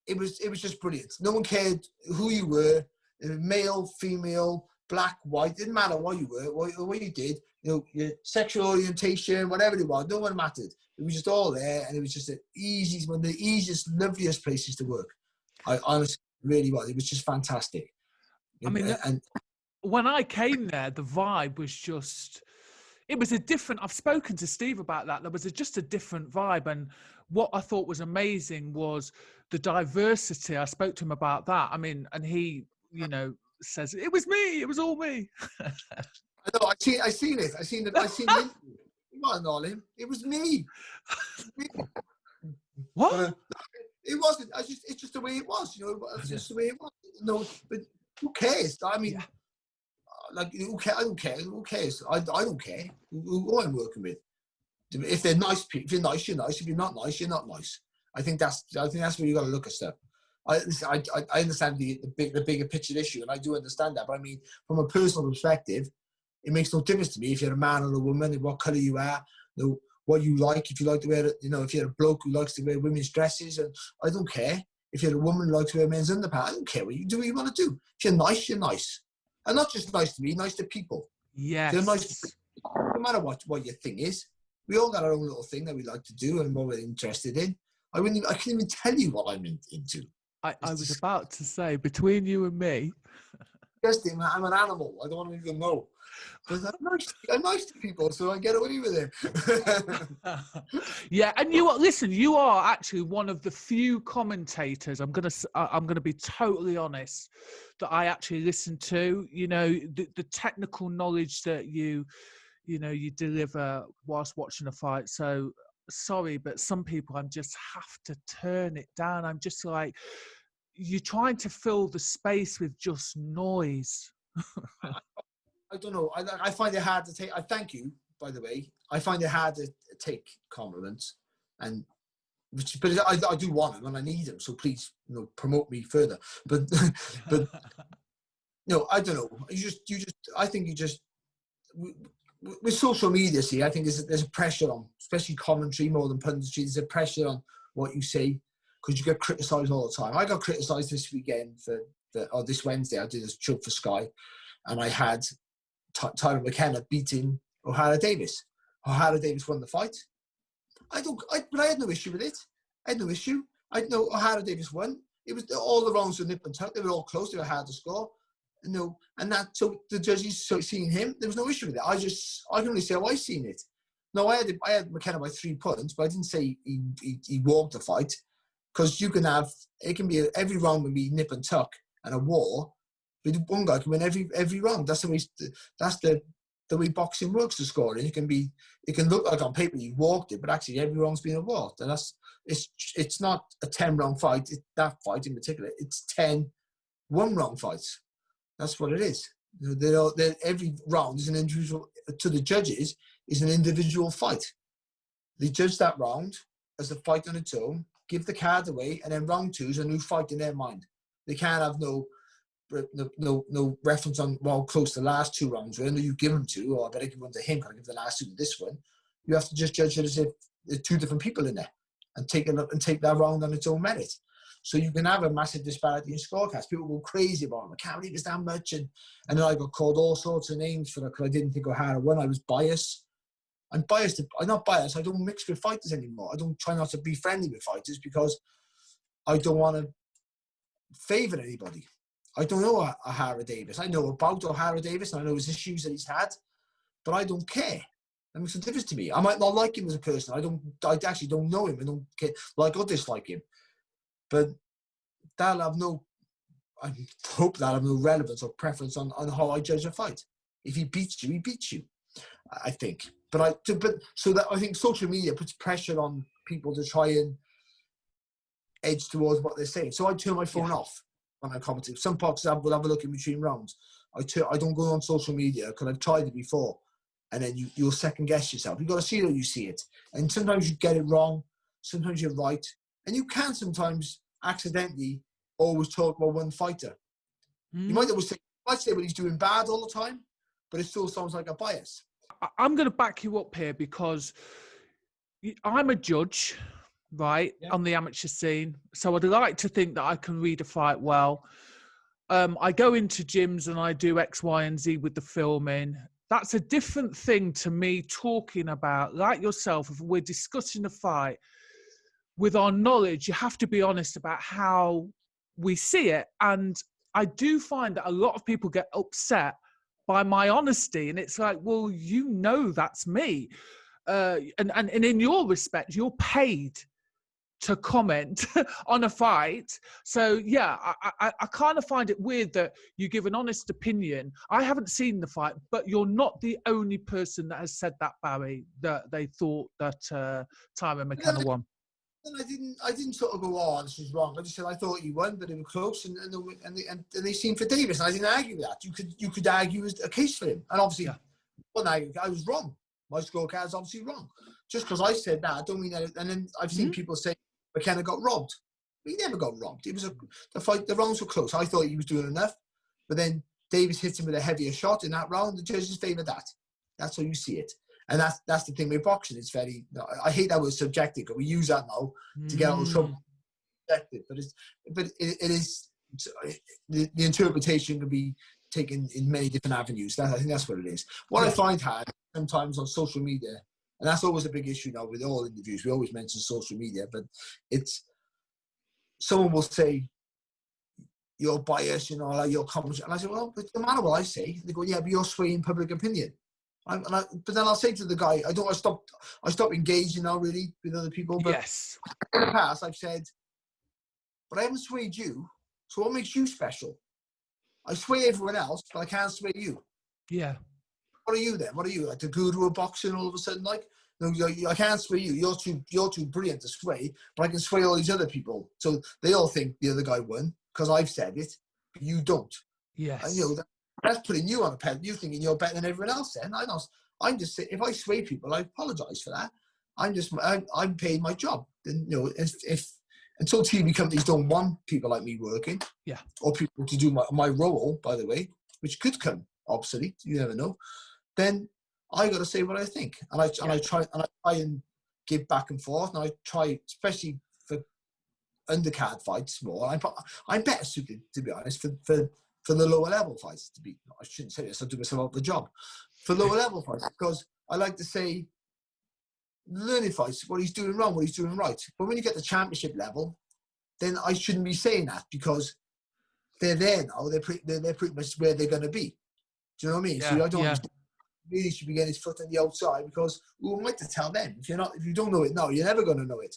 It was just brilliant. No one cared who you were, male, female, black, white. Didn't matter what you were, what you did. You know, your sexual orientation, whatever it was, no one mattered. It was just all there, and it was just one of the easiest, loveliest places to work. I honestly really was. It was just fantastic. I mean, when I came there, the vibe was just. It was a different. I've spoken to Steve about that. There was just a different vibe, and what I thought was amazing was the diversity. I spoke to him about that. I mean, and he, you know, says it was me. It was all me. I know. I seen it. I seen it. You might know him. It was me. What? It wasn't. It's just the way it was. You know, it's just the way it was. No, but who cares? I mean. Yeah. Like, I don't care. Who cares? I don't care who I'm working with. If they're nice people, if you're nice, you're nice. If you're not nice, you're not nice. I think that's where you got to look at stuff. I understand the bigger picture issue, and I do understand that. But I mean, from a personal perspective, it makes no difference to me if you're a man or a woman, and what colour you are, you know, what you like. If you like to wear, you know, if you're a bloke who likes to wear women's dresses, and I don't care. If you're a woman who likes to wear men's underpants, I don't care what you do. What you want to do. If you're nice, you're nice. And not just nice to me, nice to people. Yes. They're nice to, no matter what your thing is. We all got our own little thing that we like to do and what we're interested in. I can't even tell you what I'm into. I was about to say, between you and me, disgusting. I'm an animal. I don't want to even know. But I'm nice to people, so I get away with it. Yeah, and you are actually one of the few commentators, I'm gonna be totally honest, that I actually listen to. You know, the technical knowledge that you deliver whilst watching a fight. So sorry, but some people I'm just have to turn it down. I'm just like, you're trying to fill the space with just noise. I don't know. I find it hard to take. I thank you, by the way. I find it hard to take compliments, but I do want them and I need them. So please, promote me further. But no, I don't know. I think with social media. See, I think there's a pressure on, especially commentary more than punditry. There's a pressure on what you say because you get criticised all the time. I got criticised this weekend or this Wednesday. I did a show for Sky, and I had Tyler McKenna beating O'Hara Davis. O'Hara Davis won the fight. But I had no issue with it. I had no issue. I know O'Hara Davis won. It was all the rounds were nip and tuck. They were all close. They were hard to score. So the judges seeing him, there was no issue with it. I can only say how I seen it. No, I had McKenna by 3 points, but I didn't say he walked the fight, because it can be every round can be nip and tuck and a war. But one guy can win every round. That's the way boxing works. The scoring, it can look like on paper you walked it, but actually every round's been a war. And it's not a 10-round fight. That fight in particular, it's 10 one-round fights. That's what it is. Every round is an individual. To the judges, is an individual fight. They judge that round as a fight on its own, give the card away, and then round 2 is a new fight in their mind. They can't have no reference on how close the last 2 rounds were. You give them 2, or I better give one to him, can I give the last 2 to this one? You have to just judge it as if there's 2 different people in there, and take that round on its own merit. So you can have a massive disparity in scorecards. People go crazy about them. I can't believe it's that much. And then I got called all sorts of names for that because I didn't think O'Hara won. I was biased. I'm biased. I'm not biased. I don't mix with fighters anymore. I don't try not to be friendly with fighters because I don't want to favour anybody. I don't know O'Hara Davis. I know about O'Hara Davis and I know his issues that he's had, but I don't care. That makes a difference to me. I might not like him as a person. I actually don't know him. I don't care, like or dislike him. But I hope that'll have no relevance or preference on how I judge a fight. If he beats you, he beats you, I think. I think social media puts pressure on people to try and edge towards what they're saying. So I turn my phone off when I commentate. Some boxers will have a look in between rounds. I don't go on social media because I've tried it before. And then you'll second guess yourself. You've got to see it how you see it. And sometimes you get it wrong. Sometimes you're right. And you can sometimes accidentally always talk about one fighter. You might say well, he's doing bad all the time, but it still sounds like a bias. I'm going to back you up here because I'm a judge, right, on the amateur scene. So I'd like to think that I can read a fight well. I go into gyms and I do X, Y, and Z with the filming. That's a different thing to me talking about, like yourself, if we're discussing a fight. With our knowledge, you have to be honest about how we see it. And I do find that a lot of people get upset by my honesty. And it's like, well, that's me. And in your respect, you're paid to comment on a fight. So, yeah, I kind of find it weird that you give an honest opinion. I haven't seen the fight, but you're not the only person that has said that, Barry, that they thought that Tyron McKenna won. And I didn't sort of go, oh, this is wrong. I just said I thought he won, but it was close, and they seemed for Davis, and I didn't argue with that. You could argue a case for him, and obviously, I was wrong. My scorecard is obviously wrong. Just because I said that, I don't mean that. And then I've seen people say McKenna got robbed. He never got robbed. It was the fight. The rounds were close. I thought he was doing enough, but then Davis hits him with a heavier shot in that round. The judges favoured that. That's how you see it. And that's the thing with boxing. It's very. I hate that word subjective, but we use that now to get out of trouble. But it is the interpretation can be taken in many different avenues. I think that's what it is. What I find hard sometimes on social media, and that's always a big issue now with all interviews. We always mention social media, but it's someone will say, you're biased, you know, like your comments. And I said, well, but no matter what I say, they go, yeah, but you're swaying public opinion. But then I'll say to the guy, I stopped engaging now really with other people. But yes. in the past, I've said, but I haven't swayed you. So what makes you special? I sway everyone else, but I can't sway you. Yeah. What are you then? What are you, like the guru of boxing all of a sudden? Like, no, I can't sway you. You're too brilliant to sway, but I can sway all these other people. So they all think the other guy won because I've said it, but you don't. Yes. And, you know, that's putting you on a pedal. You thinking you're better than everyone else. Then I'm just saying, if I sway people, I apologise for that. I'm paid my job. And, you know, if until TV companies don't want people like me working, yeah, or people to do my role, by the way, which could come obsolete, you never know, then I got to say what I think, and I try and give back and forth, and I try, especially for undercard fights, more. I'm better suited, to be honest, for the lower level fights. I shouldn't say this, I'll do myself out the job for lower level fights, because I like to say, learning fights, what he's doing wrong, what he's doing right. But when you get the championship level, then I shouldn't be saying that, because they're there now. They're pretty much where they're going to be. Do you know what I mean? Yeah, So I don't really should be getting his foot on the outside, because who am I to tell them? If you don't know it now, you're never going to know it,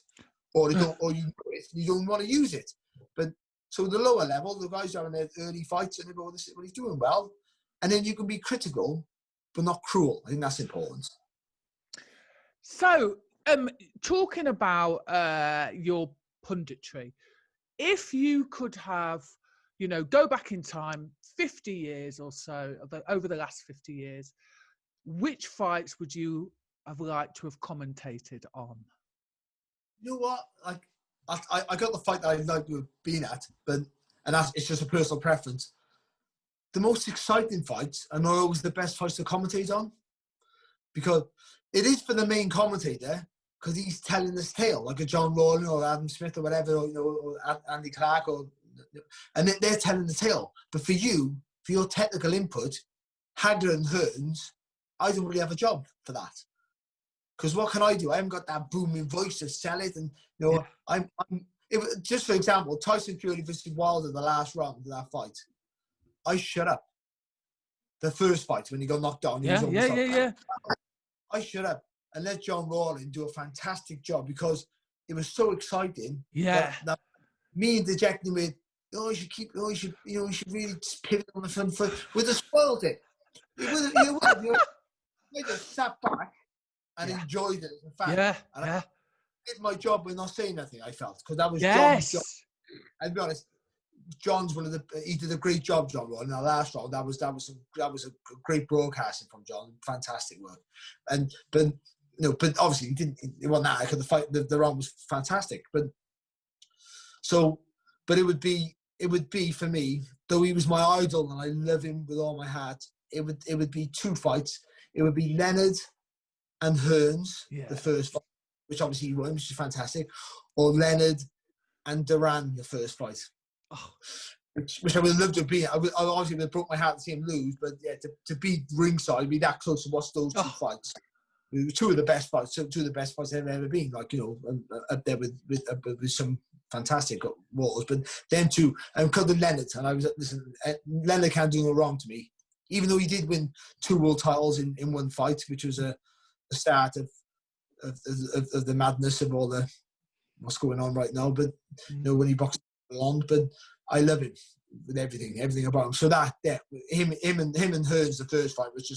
or you know it, you don't want to use it. But so the lower level, the guys are having their early fights, and they go, "This is what he's doing well," and then you can be critical, but not cruel. I think that's important. So, talking about your punditry, if you could have, you know, go back in time 50 years or so, over the last 50 years, which fights would you have liked to have commentated on? You know what? Like, I got the fight that I'd like to have been at, it's just a personal preference. The most exciting fights are not always the best fights to commentate on, because it is for the main commentator, because he's telling this tale, like a John Rawlins or Adam Smith or whatever, or, you know, or Andy Clark, and they're telling the tale. But for you, for your technical input, Hagler and Hearns, I don't really have a job for that. Because what can I do? I haven't got that booming voice to sell it. And, you know, just for example, Tyson Fury versus Wilder, the last round of that fight, I shut up. The first fight, when he got knocked down. I shut up and let John Rawlins do a fantastic job, because it was so exciting. Yeah. That me and the Jacqui with, you should really just pivot on the front foot. We'd have spoiled it. I just sat back and enjoyed it as a fan. I did my job by not saying nothing, I felt, because that was John's job. I'll be honest, he did a great job, John Rawlins, in our last round. That was a great broadcasting from John. Fantastic work. But obviously it wasn't that, because the round was fantastic. But it would be for me, though he was my idol and I love him with all my heart, it would be two fights. It would be Leonard and Hearns, the first fight, which obviously he won, which is fantastic, or Leonard and Duran, the first fight. Oh. Which I would love to be. I obviously would have broke my heart to see him lose, but yeah, to be ringside, be that close to watch those two fights. Two of the best fights I've ever been. Like, you know, up there with some fantastic wars. But them two, and because of Leonard, and Leonard can't do no wrong to me, even though he did win 2 world titles in one fight, which was the start of the madness of all the what's going on right now. But you know, when he boxed along, but I love him with everything about him. So that him and Hearns, the first fight was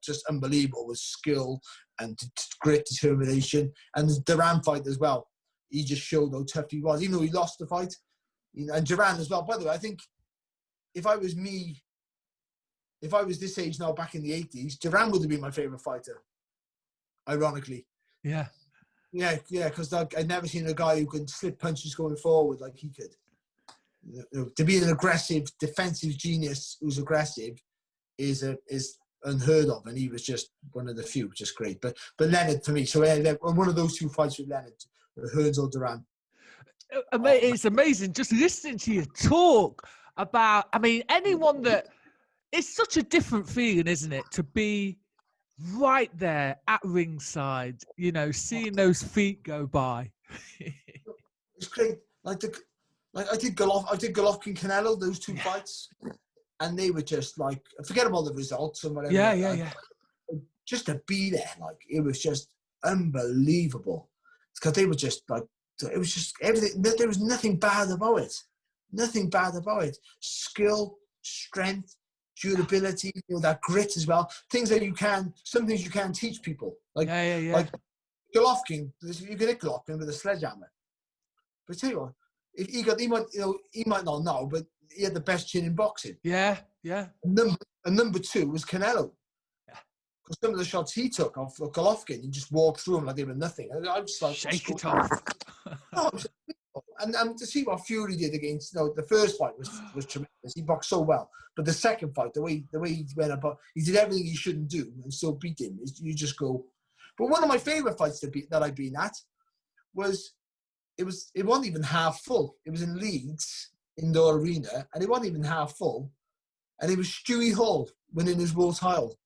just unbelievable, with skill and great determination. And the Duran fight as well, he just showed how tough he was, even though he lost the fight. And Duran as well. By the way, I think if I was this age now, back in the 80s, Duran would have been my favourite fighter, ironically. Yeah, because I'd never seen a guy who could slip punches going forward like he could. You know, to be an aggressive, defensive genius who's aggressive is unheard of, and he was just one of the few, just great. But Leonard for me, so one of those two fights with Leonard, Hearns or Duran. It's amazing just listening to you talk about. I mean, anyone that it's such a different feeling, isn't it, to be right there at ringside, you know, seeing those feet go by. It's great. Like like I did Golovkin Canelo, those two fights, and they were just like, forget about the results and whatever. Yeah. Just to be there, like it was just unbelievable. Because they were just like, it was just everything. There was nothing bad about it. Nothing bad about it. Skill, strength, durability, that grit as well. Some things you can teach people. Like Golovkin, you can hit Golovkin with a sledgehammer. But I tell you what, if he might not know, but he had the best chin in boxing. Yeah. And number two was Canelo. Because some of the shots he took off Golovkin, he just walked through them like they were nothing. And I was like, shake it off. And to see what Fury did against, the first fight was tremendous. He boxed so well, but the second fight, the way he went about, he did everything he shouldn't do and still beat him. You just go. But one of my favorite fights that I've been at was it wasn't even half full. It was in Leeds indoor arena, and it wasn't even half full, and it was Stewie Hall winning his world title.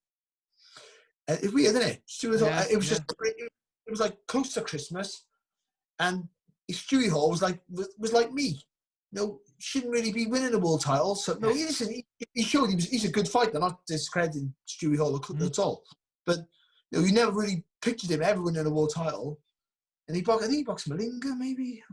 It's weird, isn't it? Stewie Hall. It was just. It was like close to Christmas, and Stewie Hall was like me. Shouldn't really be winning a world title. So he showed he's a good fighter. Not discrediting Stewie Hall at all, but you never really pictured him ever winning a world title. And I think he boxed Malinga maybe,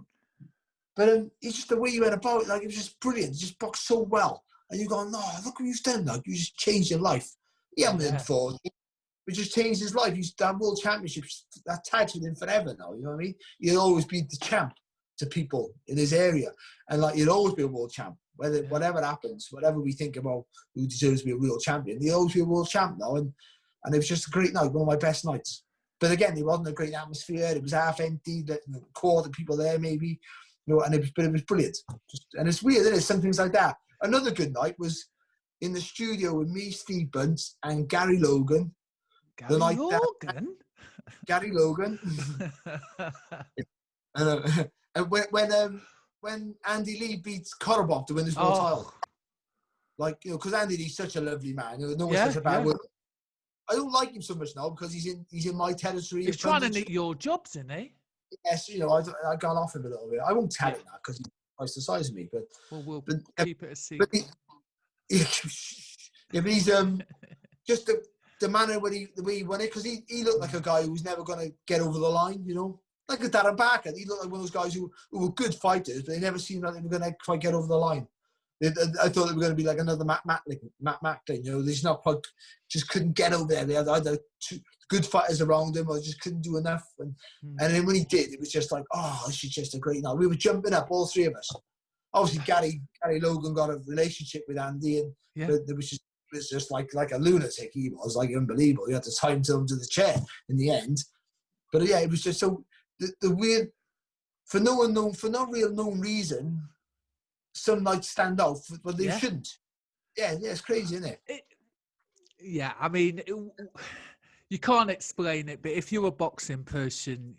but it's just the way you went about it. Like it was just brilliant. He just boxed so well, and you go, no, look what you've done. Like you just changed your life. He hasn't been before. It just changed his life. He's done world championships. That tags with him forever now. You know what I mean? He'll always be the champ to people in his area, and like he'll always be a world champ. Whatever happens, whatever we think about who deserves to be a real champion, he'll always be a world champ now. And it was just a great night, one of my best nights. But again, it wasn't a great atmosphere. It was half empty. Quarter people there maybe, and it was brilliant. And it's weird, isn't it? Some things like that. Another good night was in the studio with me, Steve Bunce, and Gary Logan. Gary Logan. And when Andy Lee beats Korobov to win his world title, because Andy Lee's such a lovely man. No one says a bad word. I don't like him so much now because he's in my territory. He's trying to nick your jobs, isn't he? Yes, I got off him a little bit. I won't tell it now because he's twice the size of me. But we'll keep it a secret. But he's just the manner the way he won it, because he looked like a guy who was never going to get over the line, like a Darren Barker. He looked like one of those guys who were good fighters, but they never seemed like they were going to quite get over the line. I thought they were going to be like another Matt Macklin. He's not quite, just couldn't get over there. They had either two good fighters around him or just couldn't do enough. And then when he did, it was just like, this is just a great night. We were jumping up, all three of us. Obviously, Gary Logan got a relationship with Andy, and there was just like a lunatic. He was like unbelievable. He had to tie him to the chair in the end. But yeah, it was just so the weird, for no real known reason. Some nights stand out, but they shouldn't. Yeah, it's crazy, isn't it? I mean, you can't explain it, but if you're a boxing person,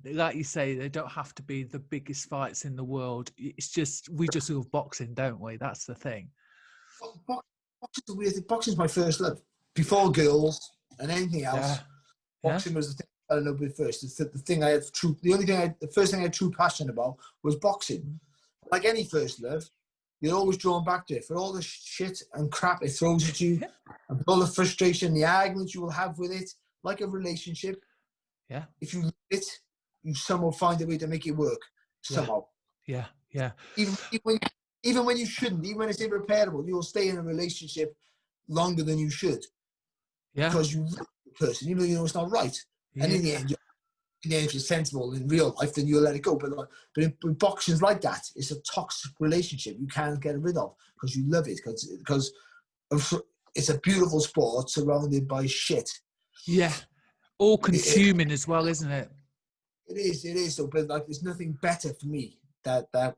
like you say, they don't have to be the biggest fights in the world. It's just, we just love boxing, don't we? That's the thing. Boxing's the weird thing. Boxing's my first love. Before girls and anything else, boxing was the thing I fell in love with first. The first thing I had true passion about was boxing. Like any first love, you're always drawn back to it for all the shit and crap it throws at you, and for all the frustration, the arguments you will have with it. Like a relationship, if you love it, you somehow find a way to make it work somehow. Yeah. Even when you shouldn't, even when it's irreparable, you'll stay in a relationship longer than you should. Yeah, because you love the person, even though you know it's not right. And in the end, if you're sensible in real life, then you'll let it go. But in boxing's like that. It's a toxic relationship you can't get rid of because you love it, because it's a beautiful sport surrounded by shit. Yeah, all consuming as well, isn't it? It is. So, but like, there's nothing better for me that a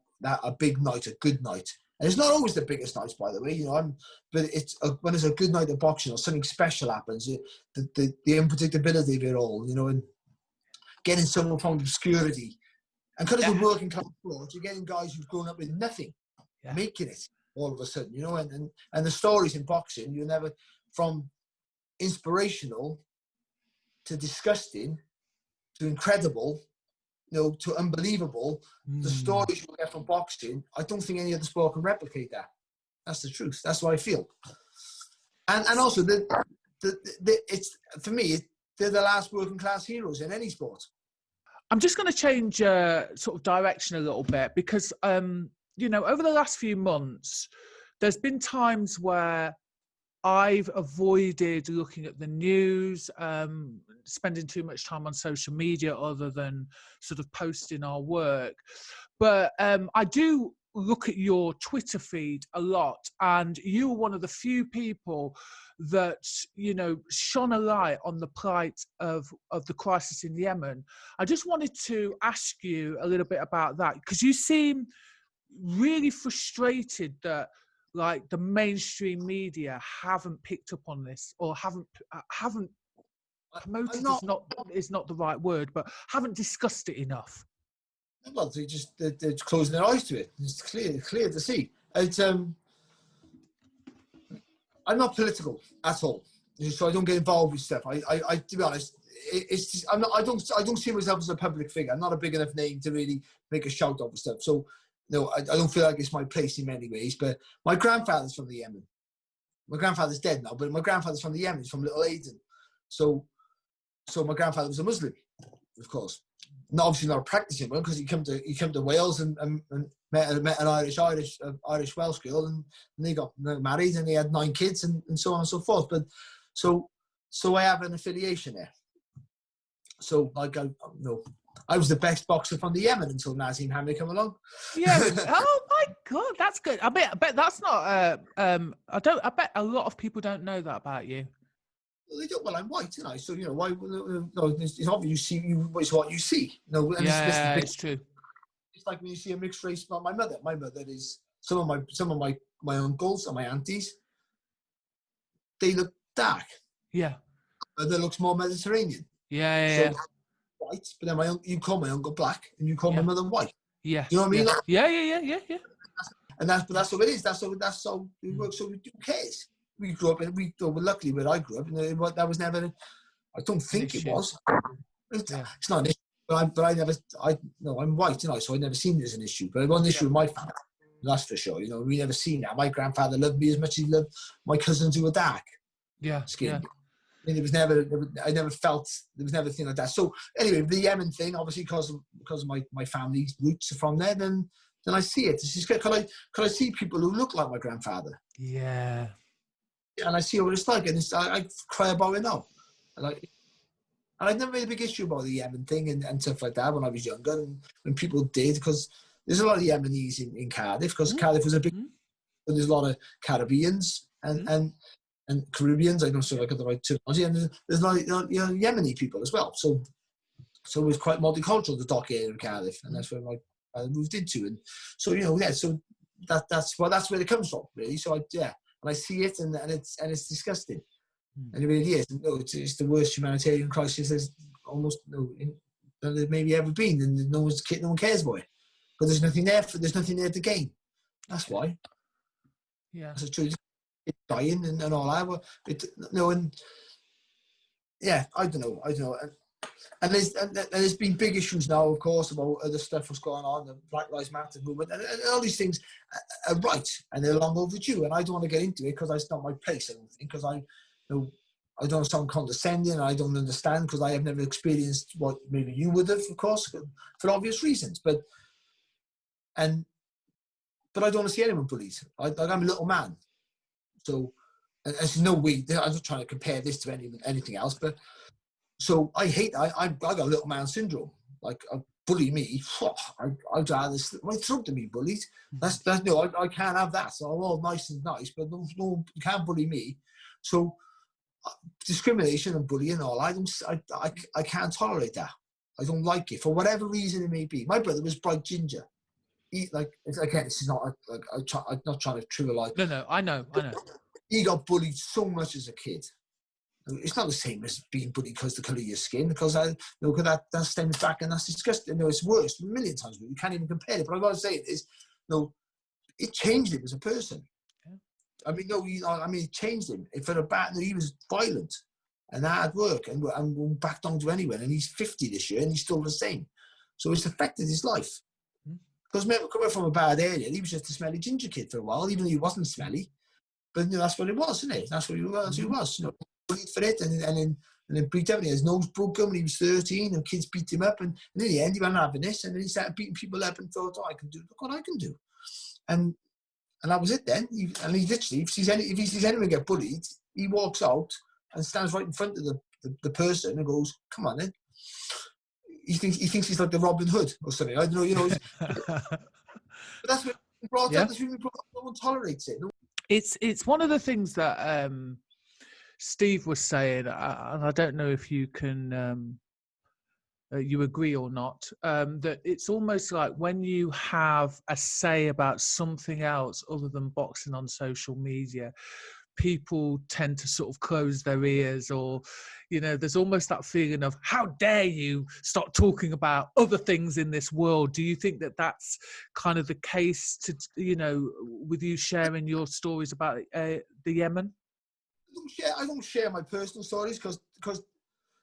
big night, a good night. And it's not always the biggest nights, by the way. But it's when it's a good night of boxing or something special happens, the unpredictability of it all, and getting someone from obscurity. And because it's a working class sport, you're getting guys who've grown up with nothing, making it all of a sudden, and the stories in boxing, you're never, from inspirational to disgusting to incredible to unbelievable. The stories you get from boxing, I don't think any other sport can replicate that. That's the truth. That's what I feel. And also, it's for me, they're the last working class heroes in any sport. I'm just going to change sort of direction a little bit because, over the last few months, there's been times where I've avoided looking at the news, spending too much time on social media other than sort of posting our work. But I do look at your Twitter feed a lot, and you were one of the few people that, shone a light on the plight of the crisis in Yemen. I just wanted to ask you a little bit about that, because you seem really frustrated that the mainstream media haven't picked up on this, or haven't promoted is not the right word, but haven't discussed it enough. Well, they're closing their eyes to it. It's clear to see. I'm not political at all, so I don't get involved with stuff. I to be honest, it's just, I don't see myself as a public figure. I'm not a big enough name to really make a shout over stuff. So no, I don't feel like it's my place in many ways. But my grandfather's from the Yemen. My grandfather's dead now, but my grandfather's from the Yemen. He's from Little Aden. So my grandfather was a Muslim, of course. Obviously not a practicing one, because he came to Wales and met an Irish Welsh girl, and they got married and they had 9 kids and so on and so forth. But so I have an affiliation there. So I was the best boxer from the Yemen until Nazim Hamid came along. Yeah. Oh my God, that's good. I bet that's not. I bet a lot of people don't know that about you. Well, they don't. Well, I'm white, aren't I? So why? No, it's obvious. It's what you see. And it's true. It's like when you see a mixed race. My mother. My mother is some of my uncles and my aunties. They look dark. Yeah. My mother looks more Mediterranean. Yeah. So, white, but then you call my uncle black, and you call my mother white. Yeah. You know what I mean? Yeah. And that's what it is. That's how it works. So who cares? We grew up, and luckily where I grew up, and that was never. I don't think it was. It's not an issue. But I'm white, so I never seen it as an issue. But it was an issue with my family. That's for sure. We never seen that. My grandfather loved me as much as he loved my cousins who were dark. Skin. Yeah. I mean, I never felt, there was never a thing like that. So anyway, the Yemen thing, obviously because of my family's roots are from there, then I see it. It's just, could I see people who look like my grandfather? Yeah. And I see what it's like, and I cry about it now. And I never made a big issue about the Yemen thing and stuff like that when I was younger, and when people did, because there's a lot of Yemenis in Cardiff, because Cardiff was a big, there's a lot of Caribbeans and Caribbeans. I don't know if I got the right terminology, and there's a lot of Yemeni people as well. So it was quite multicultural, the dock area of Cardiff, and that's where I moved into. And so so that's where it comes from, really. So and I see it, and it's disgusting, and it really is. It's the worst humanitarian crisis there's almost there maybe ever been, and no one cares about it. But there's nothing there to gain. That's why. Yeah, that's true. It's dying and all that. I don't know. And there's been big issues now, of course, about other stuff that's going on, the Black Lives Matter movement, and all these things are right, and they're long overdue. And I don't want to get into it because it's not my place. I don't think, because I don't sound condescending, and I don't understand, because I have never experienced what maybe you would have, of course, for obvious reasons. But I don't want to see anyone bullied. I'm a little man, so there's no way. I'm not trying to compare this to anything else, but. So I got little man syndrome. Like, bully me, I'd rather my throat to be bullied. That's no, I can't have that. So I'm all nice and nice, but no, you can't bully me. So discrimination and bullying and all, I can't tolerate that. I don't like it for whatever reason it may be. My brother was bright ginger. Again, this is not I'm not trying to trivialize. No, I know. He got bullied so much as a kid. It's not the same as being bullied because of the colour of your skin, because that stems back, and that's disgusting. It's worse, a million times. You can't even compare it. But I've got to say is, it changed him as a person. Yeah. It changed him. For a bat, he was violent and hard work, and backed on to anyone. And he's 50 this year, and he's still the same. So it's affected his life. Because coming from a bad area, he was just a smelly ginger kid for a while, even though he wasn't smelly. But that's what it was, isn't it? That's what he was. He was, bullied for it, and then beat everything. His nose broke him when he was 13, and kids beat him up. And in the end, he went having this, and then he started beating people up and thought, I can do. Look what I can do. And that was it. Then, he literally, if he sees anyone get bullied, he walks out and stands right in front of the person and goes, "Come on, then." He thinks he's like the Robin Hood or something. I don't know, But that's what we brought up. That's what we brought up. No one tolerates it. It's one of the things that Steve was saying, and I don't know if you can you agree or not, that it's almost like when you have a say about something else other than boxing on social media, people tend to sort of close their ears, or, there's almost that feeling of, how dare you start talking about other things in this world? Do you think that that's kind of the case to, with you sharing your stories about the Yemen? I don't share my personal stories because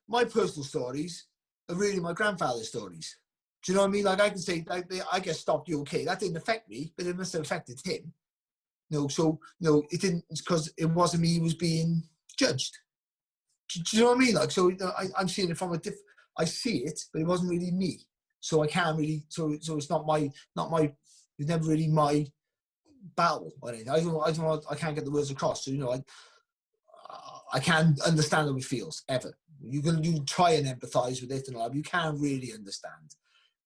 my personal stories are really my grandfather's stories. Do you know what I mean? Like, I can say, I get stopped, you okay? That didn't affect me, but it must have affected him. It didn't, because it wasn't me who was being judged. Do you know what I mean? Like, so I'm seeing it from I see it, but it wasn't really me. So I can't really, so it's not my, it's never really my battle or anything. I can't get the words across. So, I can't understand how it feels, ever. You try and empathise with it and all, but you can't really understand.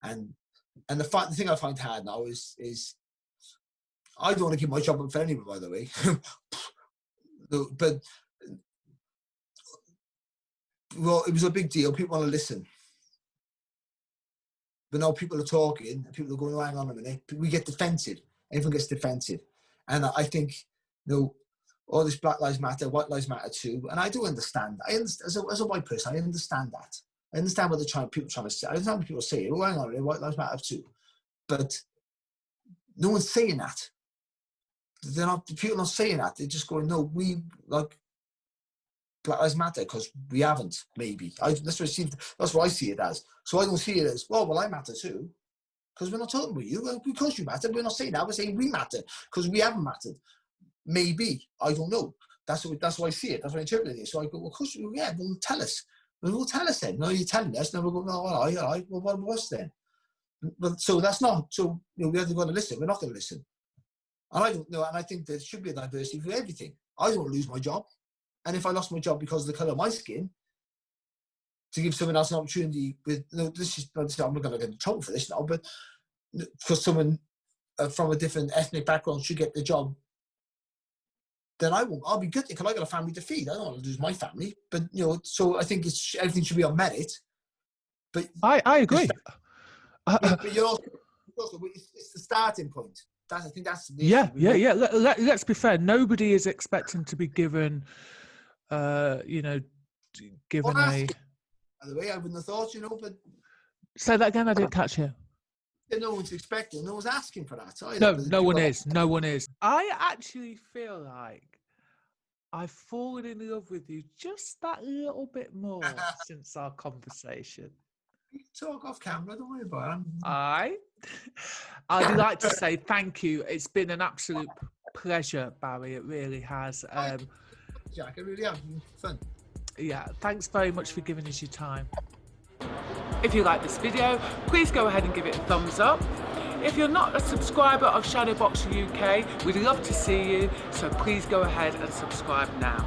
And the thing I find hard now is I don't want to keep my job up for anyone, by the way. But, well, it was a big deal. People want to listen. But now people are talking, and people are going, hang on a minute. We get defensive. Everyone gets defensive. And I think, all this Black Lives Matter, White Lives Matter too. And I do understand. As a white person, I understand that. I understand what people are trying to say. I understand what people say, oh, hang on a minute, White Lives Matter too. But no one's saying that. People are not saying that. They're just going, no, we like Black Lives Matter because we haven't, maybe. That's what I see it as. So I don't see it as, well, I matter too. Because we're not talking about you. Well, because you matter, we're not saying that. We're saying we matter because we haven't mattered. Maybe. I don't know. That's what I see it. That's what I interpret it. So I go, well, of course, yeah, well, tell us. Well, tell us then. No, you're telling us. Then we'll go, no, all right. Well, what was then? But so that's not, so we're either going to listen. We're not going to listen. And I don't know, and I think there should be a diversity for everything. I don't want to lose my job. And if I lost my job because of the colour of my skin, to give someone else an opportunity with, I'm not going to get in trouble for this now, but because someone from a different ethnic background should get the job, then I'll be good because I got a family to feed. I don't want to lose my family. But, so I think everything should be on merit. But I agree. But you're also, it's the starting point. I think that's the yeah. Let's be fair. Nobody is expecting to be given, given a. By the way, I wouldn't have thought, but. Say that again. I didn't catch you. No one's expecting. No one's asking for that either. No one is. No one is. I actually feel like I've fallen in love with you just that little bit more since our conversation. You can talk off camera. Don't worry about it. I'd like to say thank you. It's been an absolute pleasure, Barry. It really has. Jack, I really have. Been fun. Yeah, thanks very much for giving us your time. If you like this video, please go ahead and give it a thumbs up. If you're not a subscriber of Shadowboxruk UK, we'd love to see you, so please go ahead and subscribe now.